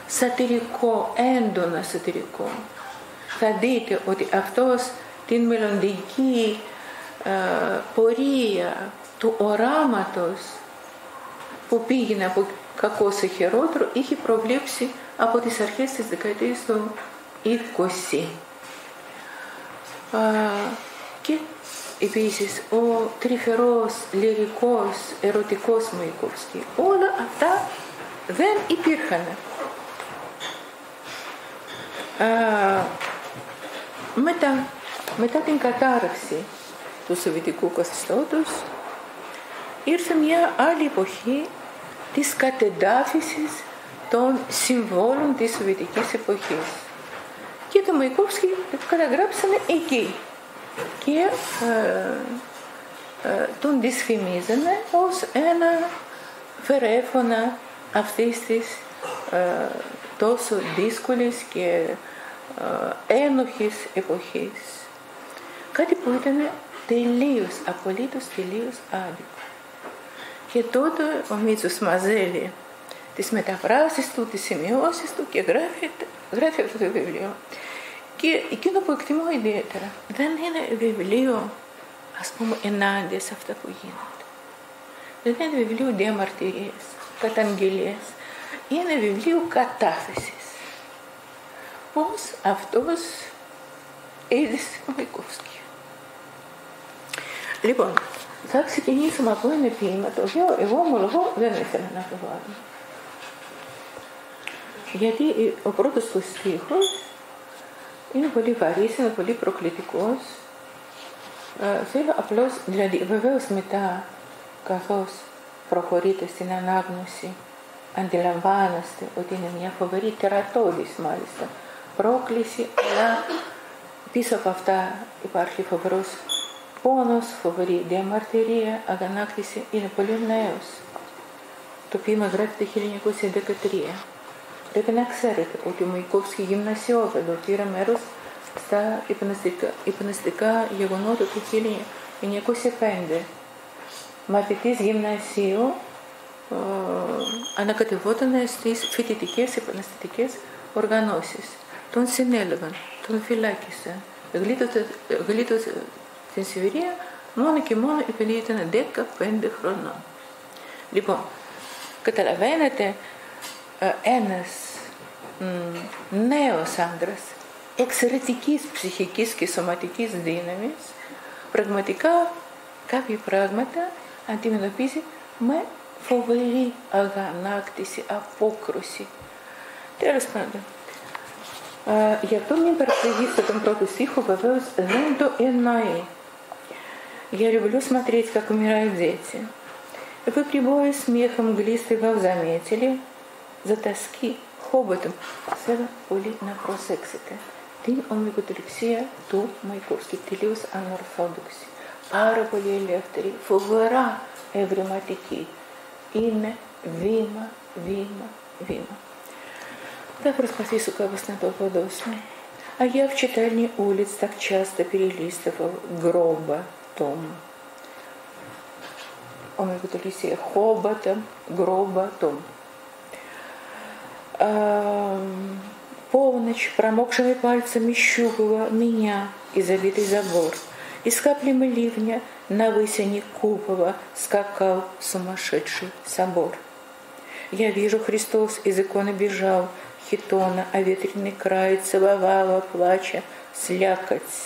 σατυρικό, έντονα σατυρικό. Θα δείτε ότι αυτός την μελλοντική πορεία του οράματος που πήγαινε από κακό σε χειρότερο είχε προβλέψει από τις αρχές της δεκαετίας του 20. Και επίσης ο τρυφερός, λυρικός, ερωτικός Μαϊκόφσκι, όλα αυτά δεν υπήρχαν. Μετά την κατάρρευση του Σοβιετικού καθεστώτος ήρθε μια άλλη εποχή της κατεντάφισης των συμβόλων της Σοβιετικής εποχής και το Μαϊκόφσκι καταγράψανε εκεί και τον τόσο δύσκολης και ένοχης εποχής. Κάτι που ήταν απολύτως τελείως άδικο. Και τότε ο Μίτσος μαζεύει τις μεταφράσεις του, τις σημειώσεις του και γράφει αυτό το βιβλίο. Και εκείνο που εκτιμώ ιδιαίτερα δεν είναι βιβλίο, ας πούμε, ενάντια σε αυτά που γίνονται. Δεν είναι βιβλίο διαμαρτυρίες, καταγγελίες. Είναι βιβλίο κατάθεσης. Πώς αυτός έζησε ο Μαϊκόφσκι. Λοιπόν, θα ξεκινήσουμε από ένα ποίημα το οποίο εγώ ομολογώ δεν ήθελα να το βάλω. Γιατί ο πρώτος του στίχος είναι πολύ βαρύς, είναι πολύ προκλητικός. Θέλω απλώς, δηλαδή βεβαίως μετά καθώς προχωρείτε στην ανάγνωση αντιλαμβάνεστε ότι είναι μια φοβερή τερατώδης μάλιστα πρόκληση, αλλά πίσω από αυτά υπάρχει φοβερός πόνος, φοβερή διαμαρτυρία, αγανάκτηση. Είναι πολύ νέος. Το ποίημα γράφει το 1913. Πρέπει να ξέρετε ότι ο Μαϊκόφσκι γυμνασιόφελο πήρε μέρος στα υπνευστικά γεγονότα του 1905. Μαθητής γυμνασίου ανακατευόταν στις φοιτητικές επαναστατικές οργανώσεις. Τον συνέλαβαν, τον φυλάκισαν, γλίτωσε στην Σιβηρία μόνο και μόνο επειδή ήταν 15 χρονών. Λοιπόν, καταλαβαίνετε, ένας νέος άντρας εξαιρετικής ψυχικής και σωματικής δύναμης πραγματικά κάποια πράγματα αντιμετωπίζει με φοβερή αγανάκτηση, απόκρουση. Τέλος πάντων, γι' αυτό μην παρεξηγήσετε τον πρώτο стиху, вовёс δεν το εννοεί. Я люблю смотреть, как умирают дети. Вы прибоя смехом глисты вам заметили, за тоски хоботом. Θέλω πολύ να προσέξετε την ομικοτοληψία του Μαϊκόφσκι, τελείως ανορθόδοξη, πάρα πολύ ελεύθερη, φοβερά ευρηματική. Είναι βήμα, βήμα, βήμα. Θα προσπαθήσω κάπως να το αποδώσω. А я в читальне улиц так часто перелистывал гроба том. Омикотолисия хоботом, гроба том. Полночь промокшими пальцами щупала меня и забитый забор. И с каплями ливня на высине купола скакал сумасшедший собор. Я вижу, Христос из иконы бежал, хитона, а ветреный край целовала, плача, слякоть.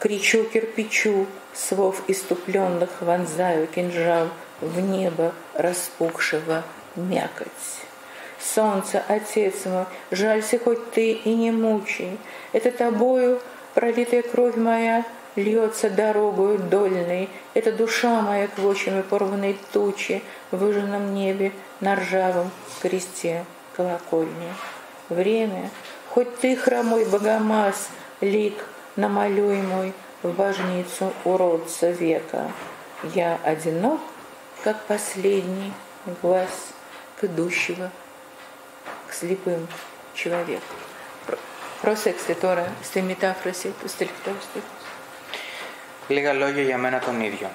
Кричу кирпичу, слов иступленных вонзаю кинжал в небо распухшего мякоть. Солнце, отец мой, жалься хоть ты и не мучай, это тобою пролитая кровь моя льется дорогою дольной, это душа моя клочьями порванной тучи в выжженном небе на ржавом кресте колокольни. Время, хоть ты, хромой богомаз, лик намалюй мой в божницу уродца века. Я одинок, как последний глаз к идущего к слепым человеку. Προσέξτε τώρα στη μετάφραση του τελευταίου στίχου. Λίγα λόγια για μένα τον ίδιο.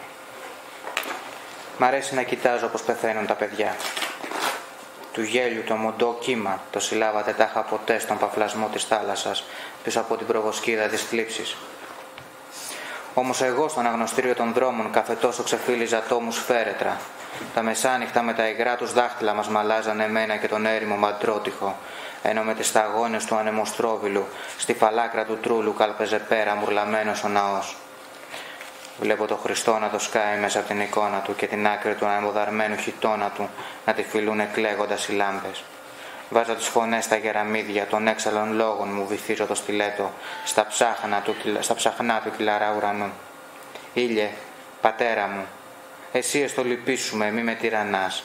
Μ' αρέσει να κοιτάζω πως πεθαίνουν τα παιδιά. Του γέλιου το μοντό κύμα το συλλάβατε τάχα ποτέ στον παφλασμό της θάλασσας πίσω από την προβοσκίδα της θλίψης. Όμως εγώ στον αγνωστήριο των δρόμων κάθε τόσο ξεφύλιζα τόμους φέρετρα. Τα μεσάνυχτα με τα υγρά τους δάχτυλα μας μαλάζανε εμένα και τον έρημο μαντρότυχο, ενώ με τις σταγόνες του ανεμοστρόβιλου στη φαλάκρα του τρούλου κάλπεζε πέρα μουρλαμένος ο ναός. Βλέπω το Χριστό να το σκάει μέσα από την εικόνα του και την άκρη του ανεμοδαρμένου χιτώνα του να τη φυλούν εκλέγοντας οι λάμπες. Βάζω τις φωνές στα γεραμίδια των έξαλλων λόγων μου, βυθίζω το στιλέτο στα ψαχνά του κυλαρά ουρανού. Ήλιε, πατέρα μου, εσύ εστω λυπήσουμε, μη με τυραννάς.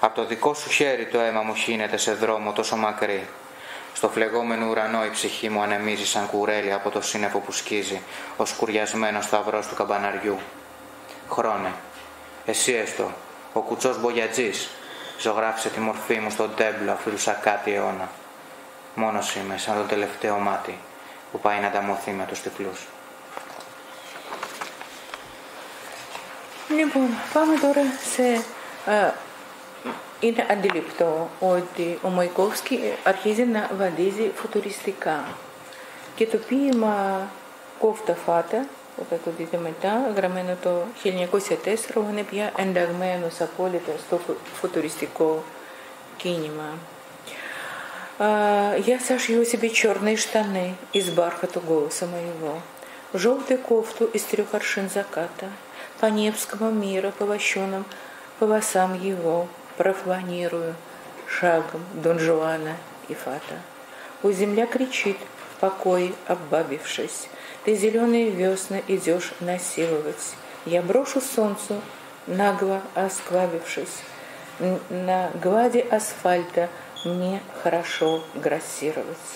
Απ' το δικό σου χέρι το αίμα μου χύνεται σε δρόμο τόσο μακρύ. Στο φλεγόμενο ουρανό η ψυχή μου ανεμίζει σαν κουρέλι από το σύννεφο που σκίζει, ο σκουριασμένος σταυρός του καμπαναριού. Χρόνε, εσύ έστω, ο κουτσός μπογιατζής, Ζωγράφισε τη μορφή μου στον τέμπλο, αφήνουσα κάτι αιώνα. Μόνος είμαι, σαν το τελευταίο μάτι που πάει να ανταμωθεί με τους τυφλούς. Λοιπόν, πάμε τώρα σε... είναι αντιληπτό ότι ο Μαϊκόφσκι αρχίζει να βαδίζει φουτουριστικά. Και το ποίημα «Κόφτα Φάτα», που θα το δείτε μετά, γραμμένο το 1904, είναι πια ενταγμένος απόλυτα στο футуристικό кінема. Я сошью себе черные штаны из бархата голоса моего, желтую кофту из 3 аршин заката, по Невскому мира, по вощеным полосам его, профланирую шагом Дон Жуана и Фата. Пусть земля кричит, в покое оббабившись, ты зеленые весны идешь насиловать. Я брошу солнцу, нагло осклабившись, на глади асфальта мне хорошо грассировать.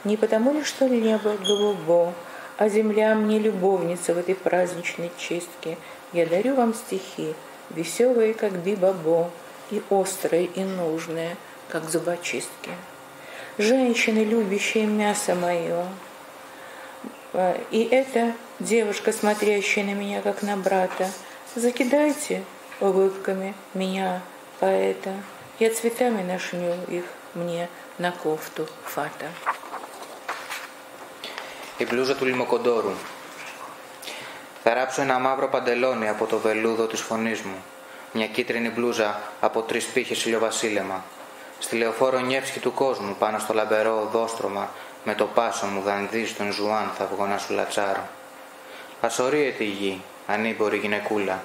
Не потому ли, что небо голубо, а земля мне любовница в этой праздничной чистке. Я дарю вам стихи, веселые, как би-бабо, и острые, и нужные, как зубочистки. Женщины, любящие мясо мое, и эта девушка, смотрящая на меня, как на брата, закидайте улыбками меня, поэта. Я цветами нашню их мне на кофту Фата. Η μπλούζα του Λιμοκοντόρου. Θα ράψω ένα μαύρο παντελόνι από το βελούδο της φωνής μου. Μια κίτρινη μπλούζα από 3 πύχες ηλιοβασίλεμα. Στη λεωφόρο Νιεύσκη του κόσμου, πάνω στο λαμπερό οδόστρωμα, με το πάσο μου δανδύζει τον Ζουάν, θα βγω να σου λατσάρω. Ασορίεται η γη, ανήμπορη γυναικούλα.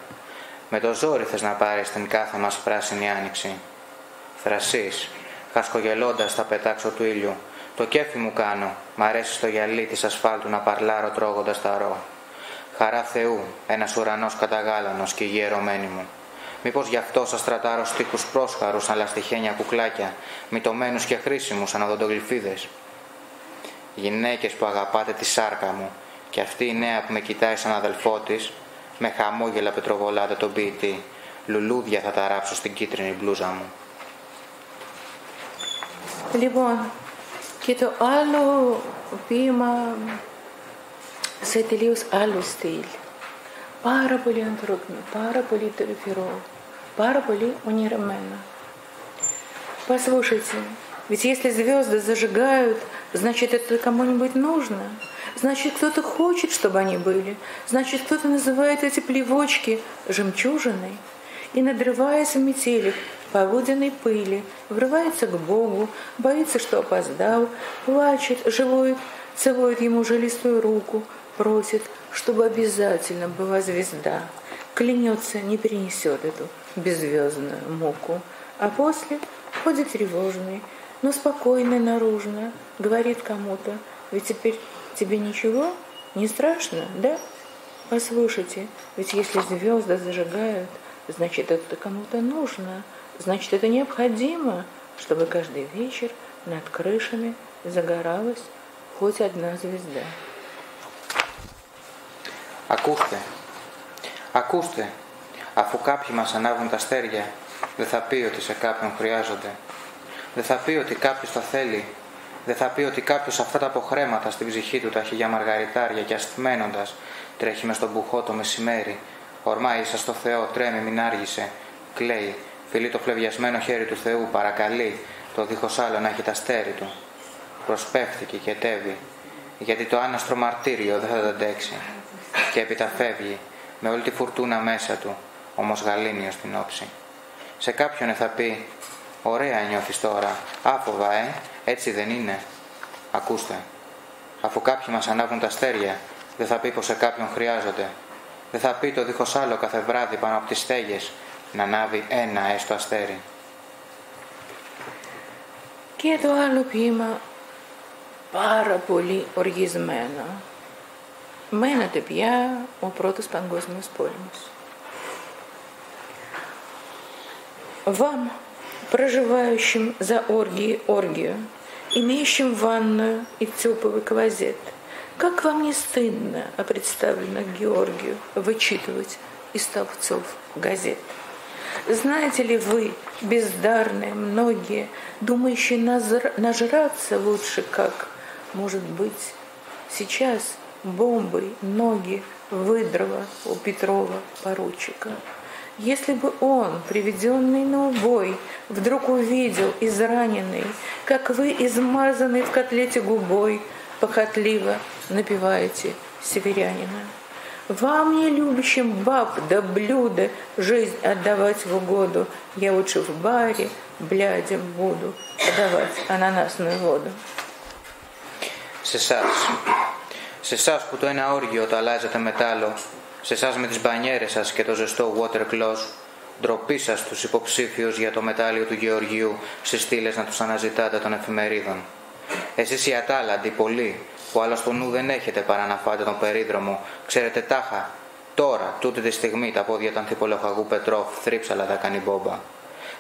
Με το ζόρι θες να πάρεις την κάθε μας πράσινη άνοιξη. Θρασείς, χασκογελώντας θα πετάξω του ήλιου. Το κέφι μου κάνω, μ' αρέσει στο γυαλί της ασφάλτου να παρλάρω τρώγοντας τα ρο. Χαρά Θεού, ένας ουρανός καταγάλανος και η γη ερωμένη μου. Μήπως γι' αυτό σας τρατάρω στίχους πρόσχαρους σαν λαστιχένια κουκλάκια, μυτωμένους και χρήσιμους σαν οδοντογλυφίδες. Γυναίκες που αγαπάτε τη σάρκα μου, και αυτή η νέα που με κοιτάει σαν αδελφό της, με χαμόγελα πετροβολάτε τον ποιητή, λουλούδια θα τα ράψω στην κίτρινη μπλούζα μου. Λοιπόν, και το άλλο ποίημα σε τελείως άλλο στυλ. Πάρα πολύ ανθρώπινο, πάρα πολύ τρυφερό, πάρα πολύ ονειρεμένο. Послушайте, ведь если звезды зажигают, значит, это кому-нибудь нужно. Значит, кто-то хочет, чтобы они были. Значит, кто-то называет эти плевочки жемчужиной. И, надрываясь в метелях полуденной пыли, врывается к Богу, боится, что опоздал, плачет, живой, целует ему жилистую руку, просит, чтобы обязательно была звезда. Клянется, не перенесет эту беззвездную муку. А после ходит тревожный, но спокойный наружно, говорит кому-то: ведь теперь тебе ничего не страшно, да? Послушайте, ведь если звезды зажигают, значит, это кому-то нужно, значит, это необходимо, чтобы каждый вечер над крышами загоралась хоть одна звезда. Ακούστε, αφού κάποιοι μας ανάβουν τα αστέρια, δεν θα πει ότι σε κάποιον χρειάζονται. Δεν θα πει ότι κάποιος τα θέλει. Δεν θα πει ότι κάποιος αυτά τα αποχρέματα στην ψυχή του τα έχει για μαργαριτάρια και ασθμένοντας τρέχει μες στον μπουχό το μεσημέρι. Ορμάει ίσα στο Θεό, τρέμει, μην άργησε. Κλαίει, φιλεί το φλεβιασμένο χέρι του Θεού, παρακαλεί το δίχως άλλο να έχει τα αστέρι του. Προσπέφτει και τέβει, γιατί το άναστρο μαρτύριο δεν θα το αντέξει. Και έπειτα φεύγει, με όλη τη φουρτούνα μέσα του, όμως γαλήνιος στην όψη. Σε κάποιον θα πει: ωραία νιώθεις τώρα, άφοβα, έτσι δεν είναι. Ακούστε, αφού κάποιοι μας ανάβουν τα αστέρια, δεν θα πει πως σε κάποιον χρειάζονται. Δεν θα πει το δίχως άλλο κάθε βράδυ πάνω από τις στέγες να ανάβει ένα έστω αστέρι. Και το άλλο ποίημα πάρα πολύ οργισμένο. Μένεται πια ο πρώτος παγκόσμιος πόλεμος. Вам, проживающим за оргию, имеющим ванную и теплый клозет, как вам не стыдно о представленных Георгию вычитывать из столбцов газет? Знаете ли вы, бездарные многие, думающие нажраться лучше, как, может быть, сейчас бомбой ноги выдрало у Петрова поручика? Если бы он, приведенный на убой, вдруг увидел израненный, как вы, измазанный в котлете губой, похотливо напеваете северянина. Вам, не любящим баб да блюда, жизнь отдавать в угоду, я лучше в баре блядям буду подавать ανανάσную воду. Σε εσάς που το ένα όργιο το αλλάζετε μετάλλο, σε εσάς με τις μπανιέρες σας και το ζεστό water cloth, ντροπή σας τους υποψήφιους για το μετάλλιο του Γεωργίου στις στήλες να τους αναζητάτε των εφημερίδων. Εσείς οι ατάλλαντοι πολλοί, που άλλο στο νου δεν έχετε παρά να φάτε τον περίδρομο, ξέρετε τάχα, τώρα, τούτη τη στιγμή, τα πόδια του ανθιπολοχαγού Πετρόφ θρύψαλα θα κάνει μπόμπα.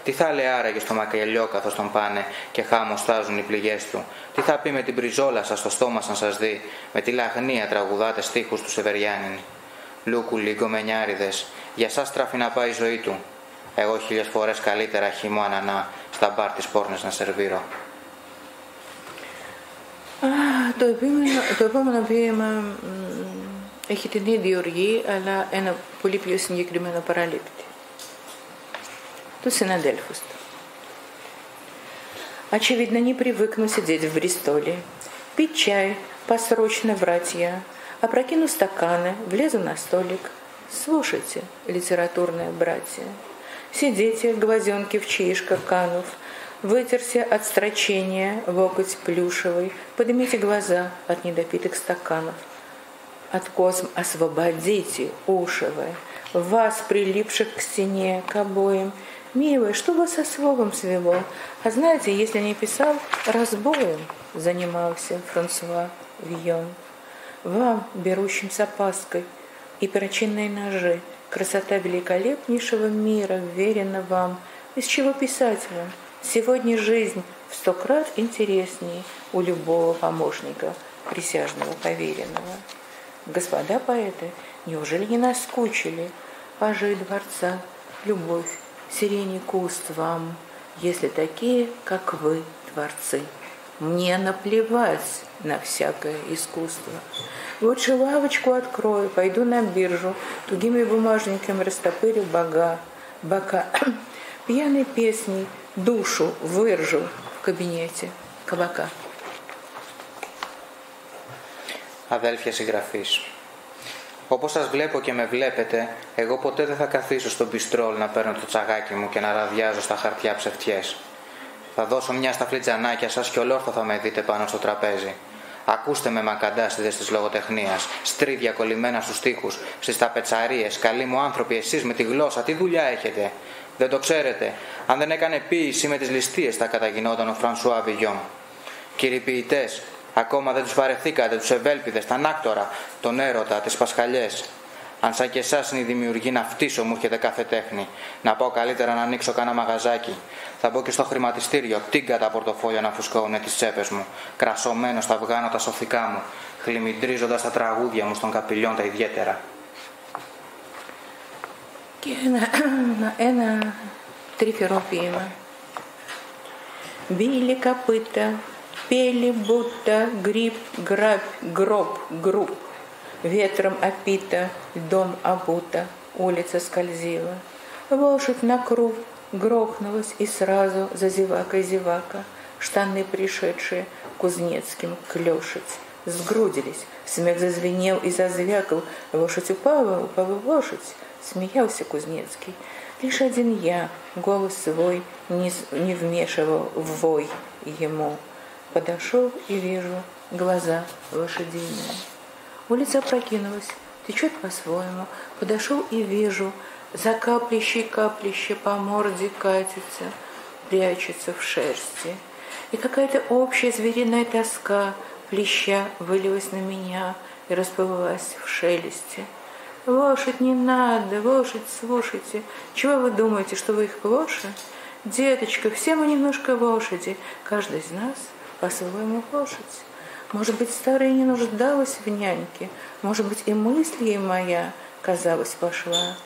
Τι θα λέει άραγε στο μακελιό καθώς τον πάνε και χάμω στάζουν οι πληγές του? Τι θα πει με την πριζόλα σας στο στόμα σαν σας δει, με τη λαγνία τραγουδάτε στίχους του Σεβεριάνιν? Λούκουλοι, γκομενιάριδες, για σας τράφει να πάει η ζωή του. Εγώ 1000 φορές καλύτερα χυμό ανανά στα μπαρ της πόρνης να σερβίρω. Το επόμενο ποίημα έχει την ίδια οργή, αλλά ένα πολύ πιο συγκεκριμένο παραλήπτη. Τους συναδέλφους του. Очевидно, не привыкну сидеть в Бристоле, пить чай, посрочно врать я, опрокину стаканы, влезу на столик. Слушайте, литературные братья, сидите, глазенки в чаишках канув, вытерся от строчения локоть плюшевый, поднимите глаза от недопитых стаканов. От косм освободите уши вы, вас, прилипших к стене, к обоим. Милый, что вас со словом свело? А знаете, если не писал, разбоем занимался Франсуа Вийон. Вам, берущим с опаской и перочинные ножи, красота великолепнейшего мира вверена вам. Из чего писать вам? Сегодня жизнь в 100 крат интереснее у любого помощника, присяжного поверенного. Господа поэты, неужели не наскучили пажи дворца, любовь, сирени куст вам, если такие, как вы, творцы? Мне наплевать на всякое искусство. Лучше лавочку открою, пойду на биржу, тугими бумажниками растопырю бока, пьяной песней душу выржу в кабинете кабака. Αδέλφια συγγραφής, όπως σας βλέπω και με βλέπετε, εγώ ποτέ δεν θα καθίσω στο μπιστρόλ να παίρνω το τσαγάκι μου και να ραδιάζω στα χαρτιά ψευτιές. Θα δώσω μια στα φλιτζανάκια σας και ολόρθω θα με δείτε πάνω στο τραπέζι. Ακούστε με μακαντάστιδες της λογοτεχνίας, στρίδια κολλημένα στους τοίχους, στις ταπετσαρίες, καλοί μου άνθρωποι, εσείς με τη γλώσσα, τι δουλειά έχετε? Δεν το ξέρετε? Αν δεν έκανε ποίηση με τις ληστείες θα καταγινόταν ο Φρανσουά Βιγιόν. Κύριοι ποιητές, ακόμα δεν τους παρεθήκατε, τους ευέλπιδες, τα νάκτορα, τον έρωτα, τις πασχαλιές. Αν σαν και εσάς είναι η δημιουργή να φτύσω, μου έρχεται κάθε τέχνη. Να πάω καλύτερα να ανοίξω κάνα μαγαζάκι. Θα μπω και στο χρηματιστήριο, τίγκα τα πορτοφόλια να φουσκώουνε τις τσέπες μου. Κρασωμένος θα βγάνω τα σωθικά μου, χλιμιντρίζοντας τα τραγούδια μου στον Καπηλιόν τα ιδιαίτερα. Και ένα τρυφερό ποίημα. Били копыта, пели будто гриб, гроб, ветром опита, льдом обута, улица скользила. Лошадь на круг грохнулась, и сразу за зевакой зевака, штаны пришедшие кузнецким клешить, сгрудились, смех зазвенел и зазвякал, лошадь упала лошадь, смеялся Кузнецкий. Лишь один я, голос свой, не вмешивал в вой ему. Подошел и вижу глаза лошадиные. Улица опрокинулась, течет по-своему. Подошел и вижу, за каплище по морде катится, прячется в шерсти. И какая-то общая звериная тоска плеща вылилась на меня и расплылась в шелесте. Лошадь не надо, лошадь, слушайте. Чего вы думаете, что вы их лошадь? Деточка, все мы немножко лошади, каждый из нас по-своему лошадь. Может быть, старая не нуждалась в няньке, может быть, и мысль ей моя, казалось, пошла.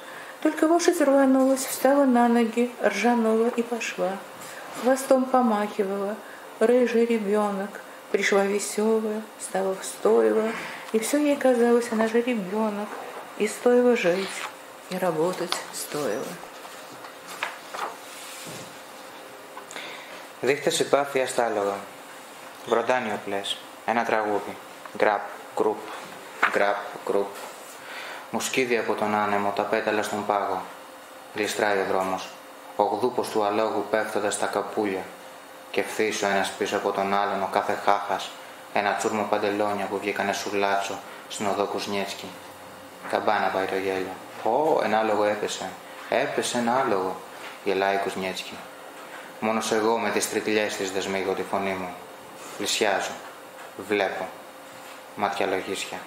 Только лошадь рванулась, встала на ноги, ржанула и пошла. Хвостом помахивала. Рыжий ребенок. Пришла веселая, стала в стойло, и все ей казалось, она же ребенок, и стоило жить, и работать стоило. Δείχτε συμπάθεια στα άλογα. Βροντάνιο πλες. Ένα τραγούδι. Γκραπ, γκρουπ, γκραπ, γκρουπ. Μουσκίδι από τον άνεμο, τα πέταλα στον πάγο. Γλιστράει ο δρόμος. Ο γδούπος του αλόγου πέφτοντας στα καπούλια. Και ευθύς ο ένας πίσω από τον άλλον ο κάθε χάχας. Ένα τσούρμο παντελόνια που βγήκανε σουρλάτσο στην οδό Κουσνιέτσκι. Καμπάνα πάει το γέλιο. Ω, ένα άλογο έπεσε. Έπεσε ένα άλογο. Γελάει Κουσνιέτσκι. Μόνος εγώ με τις τριτλιές της δεσμίγω τη φωνή μου. Πλησιάζω. Βλέπω. Μάτια λογίσια.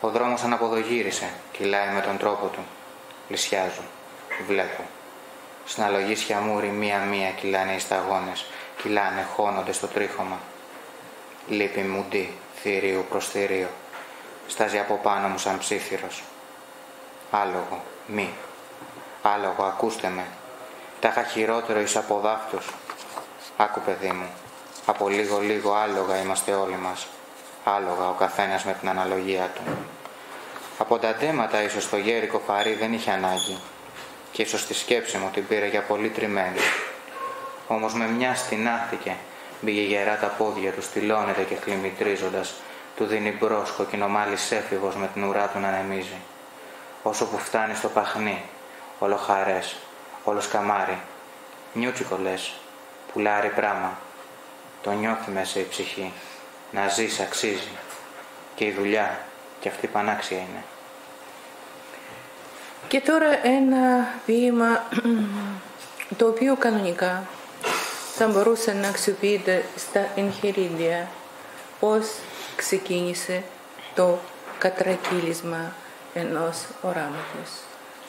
Ο δρόμος αναποδογύρισε. Κυλάει με τον τρόπο του. Πλησιάζω. Βλέπω. Στην αλογίσια μούρη μία-μία κυλάνε οι σταγόνες. Κυλάνε, χώνονται στο τρίχωμα. Λείπει μουντή, θηρίου προς θηρίο. Στάζει από πάνω μου σαν ψήθυρος. Άλογο, μη. Άλογο, ακούστε με. Τα είχα χειρότερο εις από δάφτους. Άκου παιδί μου. Από λίγο άλογα είμαστε όλοι μας. Άλογα ο καθένας με την αναλογία του. Από τα ντέματα ίσως το γέρικο φαρί δεν είχε ανάγκη. Και ίσως τη σκέψη μου την πήρε για πολύ τριμμένη. Όμως με μια στηνάχθηκε, μπήκε γερά τα πόδια του, στυλώνεται και χλιμητρίζοντας, του δίνει μπρος κοκκινομάλης έφηβος με την ουρά του να ανεμίζει. Όσο που φτάνει στο παχνί, όλο χαρές, όλο σκαμάρι. Νιούτσικο λες, πουλάρι πράμα. Το νιώθει μέσα η ψυχή. Να ζεις αξίζει. Και η δουλειά, και αυτή πανάξια είναι. Και τώρα ένα ποίημα το οποίο κανονικά θα μπορούσε να αξιοποιείται στα εγχειρίδια, πώς ξεκίνησε το κατρακύλισμα ενός οράματος.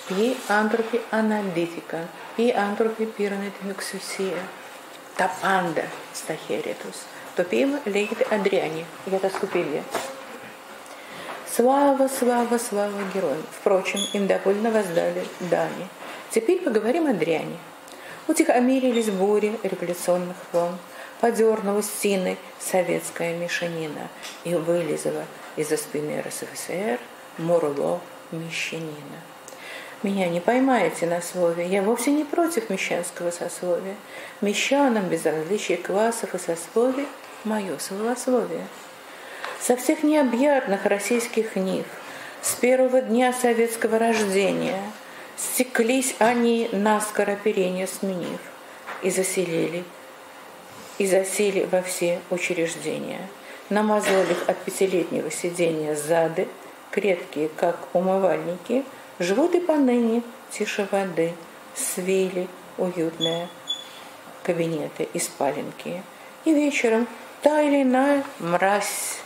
Ποιοι άνθρωποι αναντήθηκαν, ποιοι άνθρωποι πήραν την εξουσία, τα πάντα στα χέρια τους. Το ποίημα λέγεται «Αντριάνι» για τα σκουπίδια. Слава, слава, слава героям. Впрочем, им довольно воздали дани. Теперь поговорим о дряни. Утихомирились бури революционных волн, подернулась стены советская мешанина и вылезла из-за спины РСФСР мурло мещанина. Меня не поймаете на слове, я вовсе не против мещанского сословия. Мещанам безразличие классов и сословий — мое словословие. Со всех необъятных российских нив, с первого дня советского рождения, стеклись они наскоро оперение сменив, и засели во все учреждения. На мозолях от пятилетнего сидения зады, крепкие, как умывальники, живут и поныне тише воды, свили уютные кабинеты и спаленки. И вечером та или иная мразь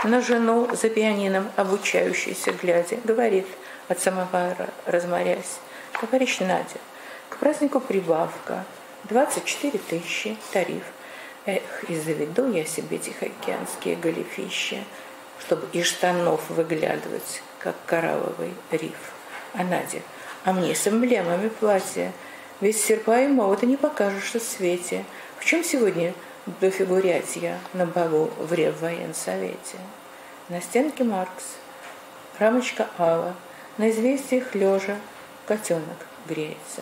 на жену за пианином, обучающейся глядя, говорит от самовара, разморясь: «Товарищ Надя, к празднику прибавка, 24 тысячи тариф. Эх, и заведу я себе тихоокеанские галифища, чтобы из штанов выглядывать, как коралловый риф. А Надя, а мне с эмблемами платья, ведь серпа и молота не покажешь в свете. В чем сегодня дофигурятья на балу в Реввоенсовете?» На стенке Маркс, рамочка Алла, на известиях лежа котенок греется.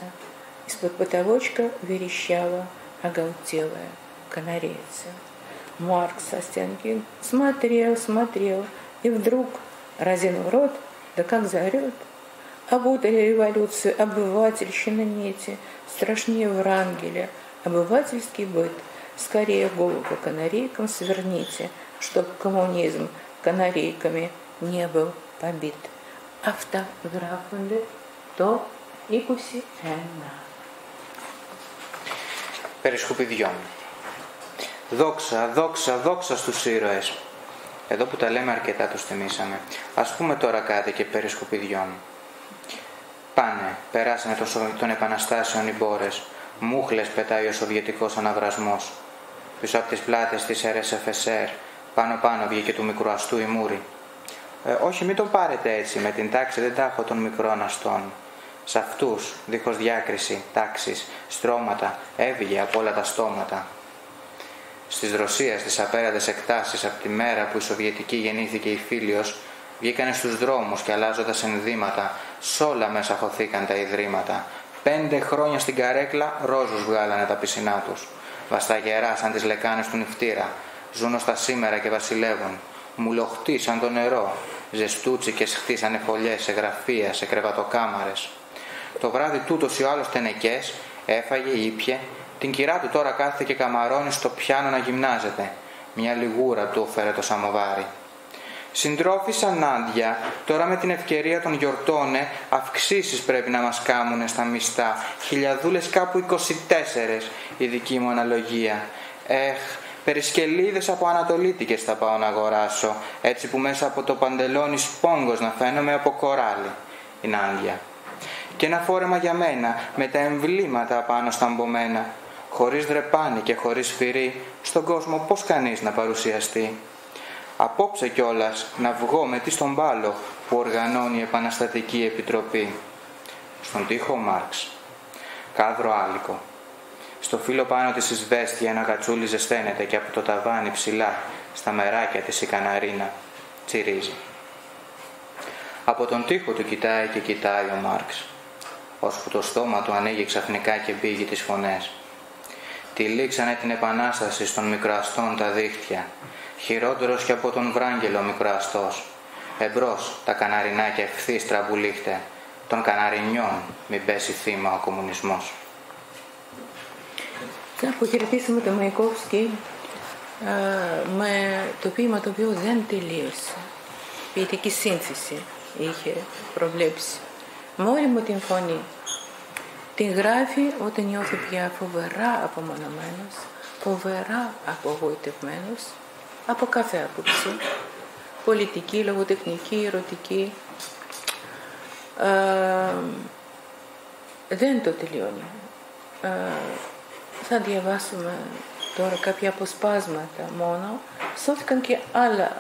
Из-под потолочка верещала оголтелая канарейца. Маркс со стенки смотрел, и вдруг, разинул рот, да как заорет: «Обутали революцию обывательщина нети, страшнее Врангеля, обывательский быт. Скорее голову канарейкам сверните, чтоб коммунизм канарейками не был побит». Αυτογράφονται το 21. Περί σκουπιδιών. Δόξα, δόξα, δόξα στους ήρωες. Εδώ που τα λέμε αρκετά τους θυμήσαμε. Ας πούμε τώρα κάτι και περί σκουπιδιών. Πάνε, περάσανε των επαναστάσεων οι μπόρες. Μούχλες πετάει ο σοβιετικός αναβρασμός. Πίσω από τις πλάτες της RSFSR, πάνω βγήκε του μικρουαστού η μούρη. Όχι, μην τον πάρετε έτσι, με την τάξη δεν τα έχω των μικρών αστών. Σ' αυτούς, δίχως διάκριση, τάξεις, στρώματα, έβγε από όλα τα στόματα. Στις Ρωσίας, στις απέραντες εκτάσεις, από τη μέρα που η Σοβιετική γεννήθηκε η Φίλιος, βγήκανε στους δρόμους και αλλάζοντας ενδύματα, σ' όλα μέσα χωθήκαν τα ιδρύματα. 5 χρόνια στην καρέκλα, ρόζους βγάλανε τα πισινά τους. Βασταγερά σαν τις λεκάνες του νυχτήρα, ζουν ως τα σήμερα και βασιλεύουν. Μουλοχτοί σαν το νερό, ζεστούτσικες χτίσανε φωλιές σε γραφεία, σε κρεβατοκάμαρες. Το βράδυ τούτος ή ο άλλος τενεκές, έφαγε, ήπιε, την κυρά του τώρα κάθεται και καμαρώνει στο πιάνο να γυμνάζεται. Μια λιγούρα του όφερε το σαμοβάρι. Συντρόφισσα Νάντια, τώρα με την ευκαιρία των γιορτώνε, αυξήσεις πρέπει να μας κάμουνε στα μισθά. Χιλιαδούλες κάπου 24, η δική μου αναλογία. Περισκελίδες από ανατολίτικες θα πάω να αγοράσω, έτσι που μέσα από το παντελόνι σπόγκος να φαίνομαι από κοράλι. Η Νάντια. Και ένα φόρεμα για μένα, με τα εμβλήματα πάνω στα μπομένα. Χωρίς δρεπάνι και χωρίς φυρί, στον κόσμο πώς κανείς να παρουσιαστεί. Απόψε κιόλας να βγω με τι στον πάλο που οργανώνει η Επαναστατική Επιτροπή. Στον τοίχο Μάρξ. Κάδρο άλικο. Στο φύλλο πάνω της Ισβέστια ένα κατσούλι ζεσταίνεται και από το ταβάνι ψηλά, στα μεράκια της η καναρίνα, τσιρίζει. Από τον τοίχο του κοιτάει και κοιτάει ο Μάρξ, ώσπου το στόμα του ανοίγει ξαφνικά και μπήγει τις φωνές. Τυλίξανε την Επανάσταση στον μικροαστών τα δίχτυα, χειρότερος και από τον Βράγγελο μικροαστός. Εμπρός τα καναρινάκια ευθύς τραμπουλίχτε, των καναρινιών μην πέσει θύμα ο κομμουνισμός. Θα αποχαιρετήσουμε τον Μαϊκόφσκι με το ποίημα το οποίο δεν τελείωσε. Ποιητική σύνθεση είχε προβλέψει. Με όλη μου την φωνή. Την γράφει όταν νιώθει πια φοβερά απομονωμένος, φοβερά απογοητευμένος από κάθε άποψη. Πολιτική, λογοτεχνική, ερωτική. Δεν το τελειώνει. Θα διαβάσουμε τώρα κάποια αποσπάσματα μόνο. Σώθηκαν και άλλα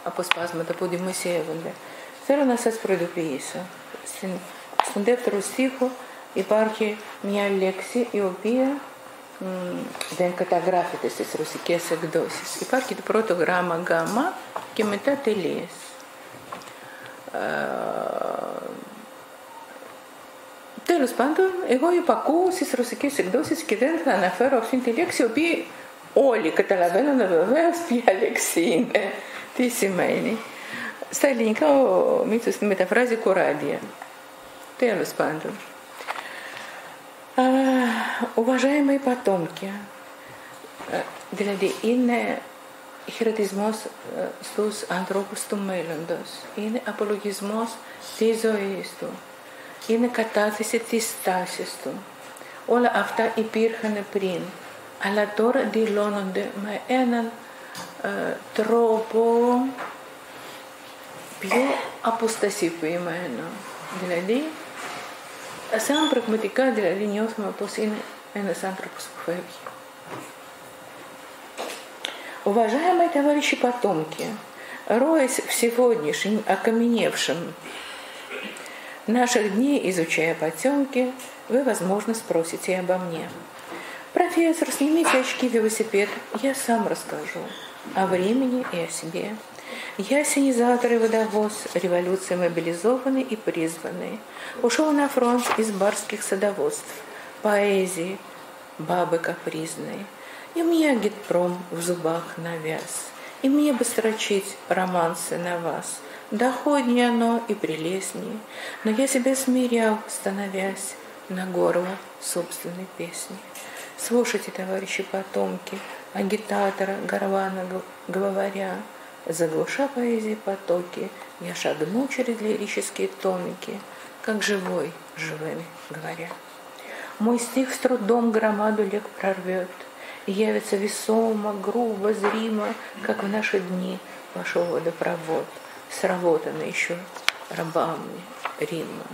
αποσπάσματα που δημοσιεύονται. Θέλω να σας προειδοποιήσω. Στον δεύτερο στίχο υπάρχει μια λέξη η οποία δεν καταγράφεται στις ρωσικές εκδόσεις. Υπάρχει το πρώτο γράμμα γάμα και μετά τελείες. Τέλος πάντων, εγώ υπακούω στις ρωσικές εκδόσεις και δεν θα αναφέρω αυτήν τη λέξη, η οποία όλοι καταλαβαίνουν βεβαίως ποια λέξη είναι, τι σημαίνει. Στα ελληνικά ο Μίτσος μεταφράζει κουράντια. Τέλος πάντων. Уважаемые потомки, δηλαδή είναι χαιρετισμός στους ανθρώπους του μέλλοντος, είναι απολογισμός της ζωής του, είναι κατάθεση της στάσης του. Όλα αυτά υπήρχαν πριν, αλλά τώρα δηλώνονται με έναν τρόπο πιο αποστασιοποιημένο. Δηλαδή, σαν πραγματικά δηλαδή νιώθουμε πως είναι ένας άνθρωπος που φεύγει. Уважаемые товарищи потомки, роясь в сегодняшнем окаменевшем наших дней, изучая потемки, вы, возможно, спросите обо мне. Профессор, снимите очки, велосипед, я сам расскажу о времени и о себе. Я ассенизатор и водовоз, революции мобилизованный и призванный. Ушел на фронт из барских садоводств, поэзии, бабы капризной. И мне агитпром в зубах навяз, и мне бы строчить романсы на вас. Доходнее оно и прелестнее, но я себя смирял, становясь на горло собственной песни. Слушайте, товарищи потомки, агитатора, горвана главаря, заглуша поэзии потоки, я шагну через лирические томики, как живой, живыми говоря. Мой стих с трудом громаду лег прорвет, и явится весомо, грубо, зримо, как в наши дни вошел водопровод, сработанный еще рабами Рима.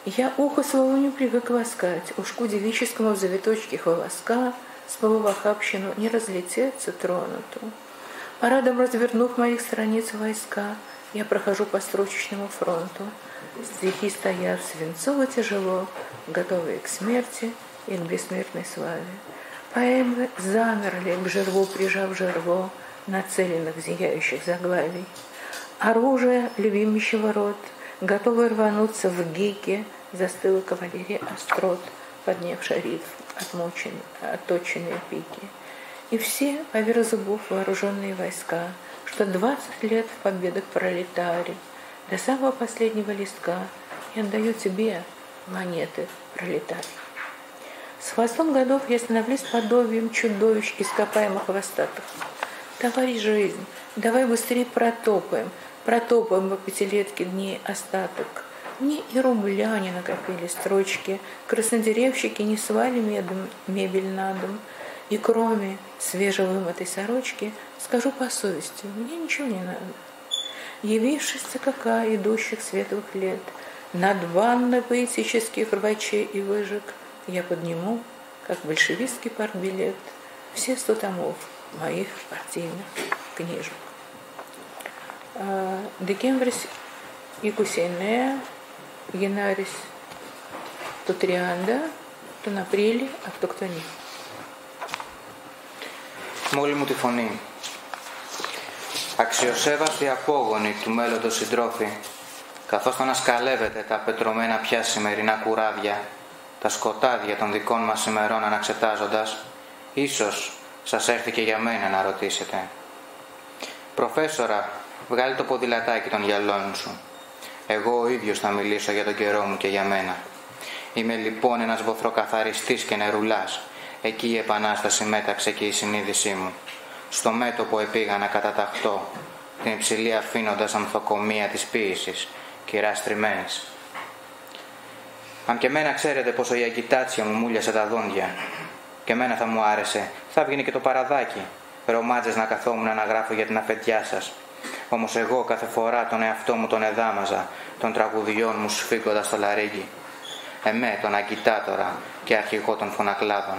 Я ухо слову не привык ласкать, ушку девическому в завиточке волоска, слово вахабщину не разлететься тронуту. Парадом развернув моих страниц войска, я прохожу по строчечному фронту. Стихи стоят свинцово тяжело, готовые к смерти и к бессмертной славе. Поэмы замерли, к жерву прижав жерво, нацеленных зияющих заглавий. Оружие любимищего рот, готовое рвануться в гике, застыла кавалерия острот, поднявшая ритм, отточенные пики. И все, поверх зубов, вооруженные войска, что 20 лет в победах пролетари, до самого последнего листка я отдаю тебе монеты, пролетарий. С хвостом годов я становлюсь подобием чудовищ ископаемых хвостатых. Товарищ жизнь, давай быстрее протопаем по пятилетке дней остаток. Мне и рубля не накопили строчки, краснодеревщики не свали медом мебель на дом. И кроме свежевымытой сорочки, скажу по совести, мне ничего не надо. Явившись какая идущих светлых лет, над ванной поэтических рвачей и выжиг, я подниму, как большевистский партбилет, все 100 томов моих партийных книжек. Δεκέμβρης 29, Γενάρης το 30, τον Απρίλη αυτοκτονεί. Μόλι μου τη φωνή. Αξιοσέβαστη απόγονη του μέλλοντος συντρόφοι, καθώς τον ασκαλεύετε τα πετρωμένα πια σημερινά κουράδια, τα σκοτάδια των δικών μας ημερών αναξετάζοντας, ίσως σας έρθει και για μένα να ρωτήσετε. Προφέσορα, βγάλει το ποδηλατάκι των γυαλών σου. Εγώ ο ίδιος θα μιλήσω για τον καιρό μου και για μένα. Είμαι λοιπόν ένας βοθροκαθαριστής και νερουλάς. Εκεί η επανάσταση μέταξε και η συνείδησή μου. Στο μέτωπο επήγα να καταταχτώ, την υψηλή αφήνοντας ανθοκομεία της ποίησης, κυράς τριμμένης. Αν και εμένα ξέρετε πόσο η αγκιτάτσια μου μούλιασε τα δόντια. Και εμένα θα μου άρεσε, θα βγαίνει και το παραδάκι. Ρομάτζες να καθόμουν να γράφω για την αφεντιά σας. Όμως εγώ κάθε φορά τον εαυτό μου τον εδάμαζα, των τραγουδιών μου σφίγγοντας το λαρίγι. Εμέ τον αγκιτάτορα και αρχηγό των φωνακλάδων.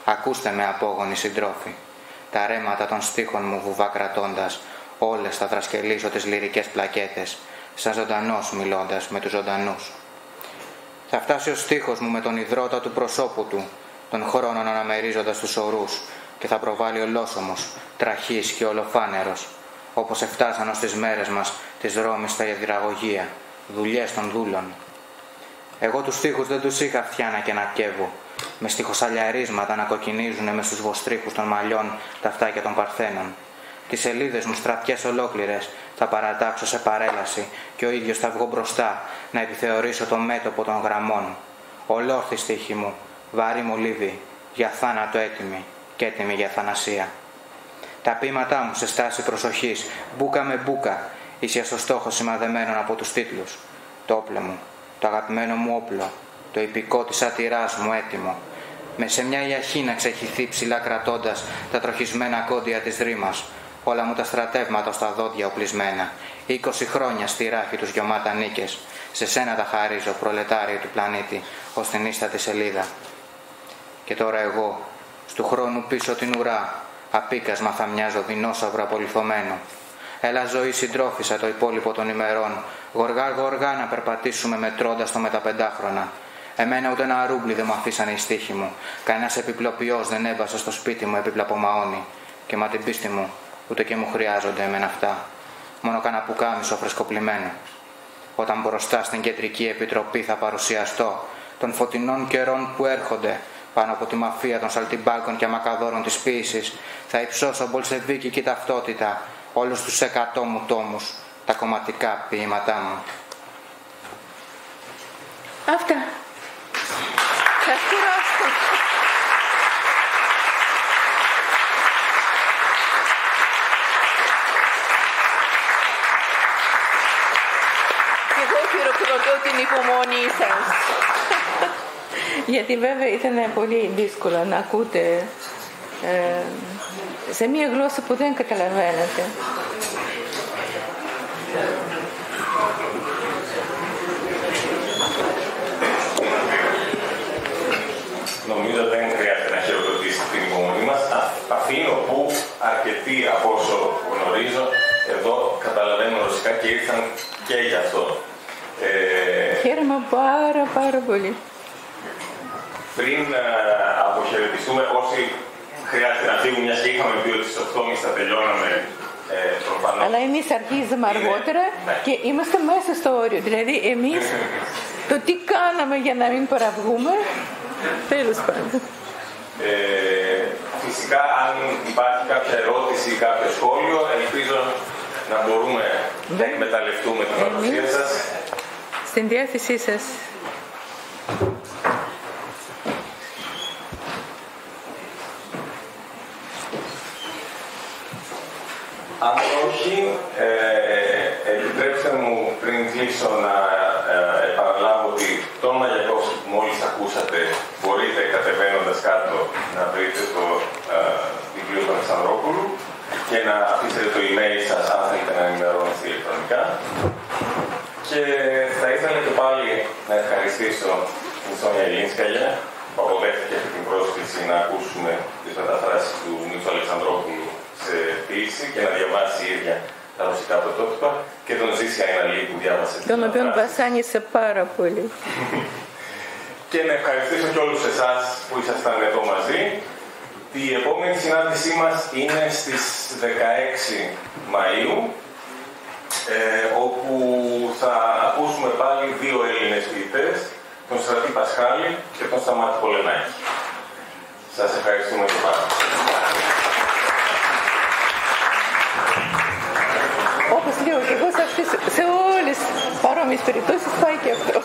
Ακούστε με απόγονοι συντρόφοι. Τα ρέματα των στίχων μου βουβά κρατώντας, όλες θα δρασκελίσω τις λυρικές πλακέτες, σαν ζωντανός μιλώντας με τους ζωντανούς. Θα φτάσει ο στίχος μου με τον ιδρώτα του προσώπου του, των χρόνων αναμερίζοντας τους ορούς, και θα προβάλλει ολόσωμος, τραχής και ολοφάνερος, όπως εφτάσαν ως τις μέρες μας της Ρώμης τα ιαδραγωγεία, δουλειές των δούλων. Εγώ τους στίχους δεν τους είχα φτιάνα και να κεύω, με στιχοσαλιαρίσματα να κοκκινίζουνε μες στους βοστρίχους των μαλλιών τα φτάκια των παρθένων. Τις σελίδες μου στρατιές ολόκληρες θα παρατάξω σε παρέλαση και ο ίδιος θα βγω μπροστά να επιθεωρήσω το μέτωπο των γραμμών. Ολόρθη στίχη μου, βαρύ μολύβι, για θάνατο έτοιμη και έτοιμη για θανασία. Τα ποίηματά μου σε στάση προσοχής, μπούκα με μπούκα, ίσια στο στόχο σημαδεμένων από τους τίτλους. Το όπλο μου, το αγαπημένο μου όπλο, το ιππικό της σάτυράς μου έτοιμο, με σε μια ιαχή να ξεχυθεί ψηλά κρατώντας τα τροχισμένα κόντια της ρήμας, όλα μου τα στρατεύματα στα δόντια οπλισμένα, 20 χρόνια στη ράχη τους γιωμάτα νίκες, σε σένα τα χαρίζω προλετάριο του πλανήτη, ως την ίστατη σελίδα. Και τώρα εγώ, στου χρόνου πίσω την ουρά, απίκασμα θα μοιάζω δεινόσαυρο απολυθωμένο. Έλα ζωή συντρόφισσα το υπόλοιπο των ημερών, γοργά γοργά να περπατήσουμε μετρώντας το με τα 5χρονα. Εμένα ούτε ένα ρούμπλι δεν μου αφήσανε οι στίχοι μου, κανένας επιπλοποιός δεν έβασε στο σπίτι μου έπιπλα από μαόνι, και μα την πίστη μου ούτε και μου χρειάζονται εμένα αυτά, μόνο κανένα πουκάμισο φρεσκοπλημένο. Όταν μπροστά στην κεντρική επιτροπή θα παρουσιαστώ, των φωτεινών καιρών που έρχονται, πάνω από τη μαφία των σαλτιμπάλκων και μακαδόρων της ποίησης, θα υψώσω μπολσεβίκικη ταυτότητα, όλους τους 100 μου τόμους, τα κομματικά ποίηματά μου. Αυτά. Σας κουράσω. Εγώ χειροκροτώ την υπομονή σας. Γιατί βέβαια ήταν πολύ δύσκολο να ακούτε σε μια γλώσσα που δεν καταλαβαίνετε. Νομίζω δεν χρειάζεται να χειροκροτήσετε την υπομονή μας. Αφήνω που αρκετοί από όσο γνωρίζω εδώ καταλαβαίνουν ρωσικά και ήρθαν και γι' αυτό. Χαίρομαι πάρα πολύ. Πριν αποχαιρετιστούμε, όσοι χρειάζεται να φύγουν, μιας και είχαμε πει ότι στις 8.30 θα τελειώναμε προφανώς. Αλλά εμείς αρχίζουμε αργότερα και είμαστε μέσα στο όριο. Δηλαδή εμείς το τι κάναμε για να μην παραβγούμε, τέλος πάντων. Φυσικά, αν υπάρχει κάποια ερώτηση ή κάποιο σχόλιο, ελπίζω να μπορούμε να εκμεταλλευτούμε την παρουσία σας. Στην διάθεσή σας. Αν όχι, επιτρέψτε μου πριν κλείσω να επαναλάβω ότι τον Μαγιακόφσκι που μόλις ακούσατε μπορείτε κατεβαίνοντας κάτω να βρείτε το βιβλίο του Αλεξανδρόπουλου και να αφήσετε το email σας αν θέλετε να ενημερώνεστε ηλεκτρονικά. Και θα ήθελα και πάλι να ευχαριστήσω την Σόνια Ηλίνσκαγια που αποδέχτηκε αυτή την πρόσκληση να ακούσουμε τις μεταφράσεις του Μίτσου Αλεξανδρόπουλου σε ποίηση και να διαβάσει η ίδια τα ρωσικά πρωτότυπα και τον Ζήση Αϊναλή που διάβασε. Τον οποίον βασάνισε πάρα πολύ. Και να ευχαριστήσω και όλους εσάς που ήσασταν εδώ μαζί. Η επόμενη συνάντησή μας είναι στις 16 Μαΐου, όπου θα ακούσουμε πάλι δύο Έλληνες ποιητές, τον Στρατή Πασχάλη και τον Σταμάτη Πολενάκη. Σας ευχαριστούμε και πάλι. Όπως λέω και εγώ σε όλες παρόμοιες περιπτώσεις πάει και αυτό.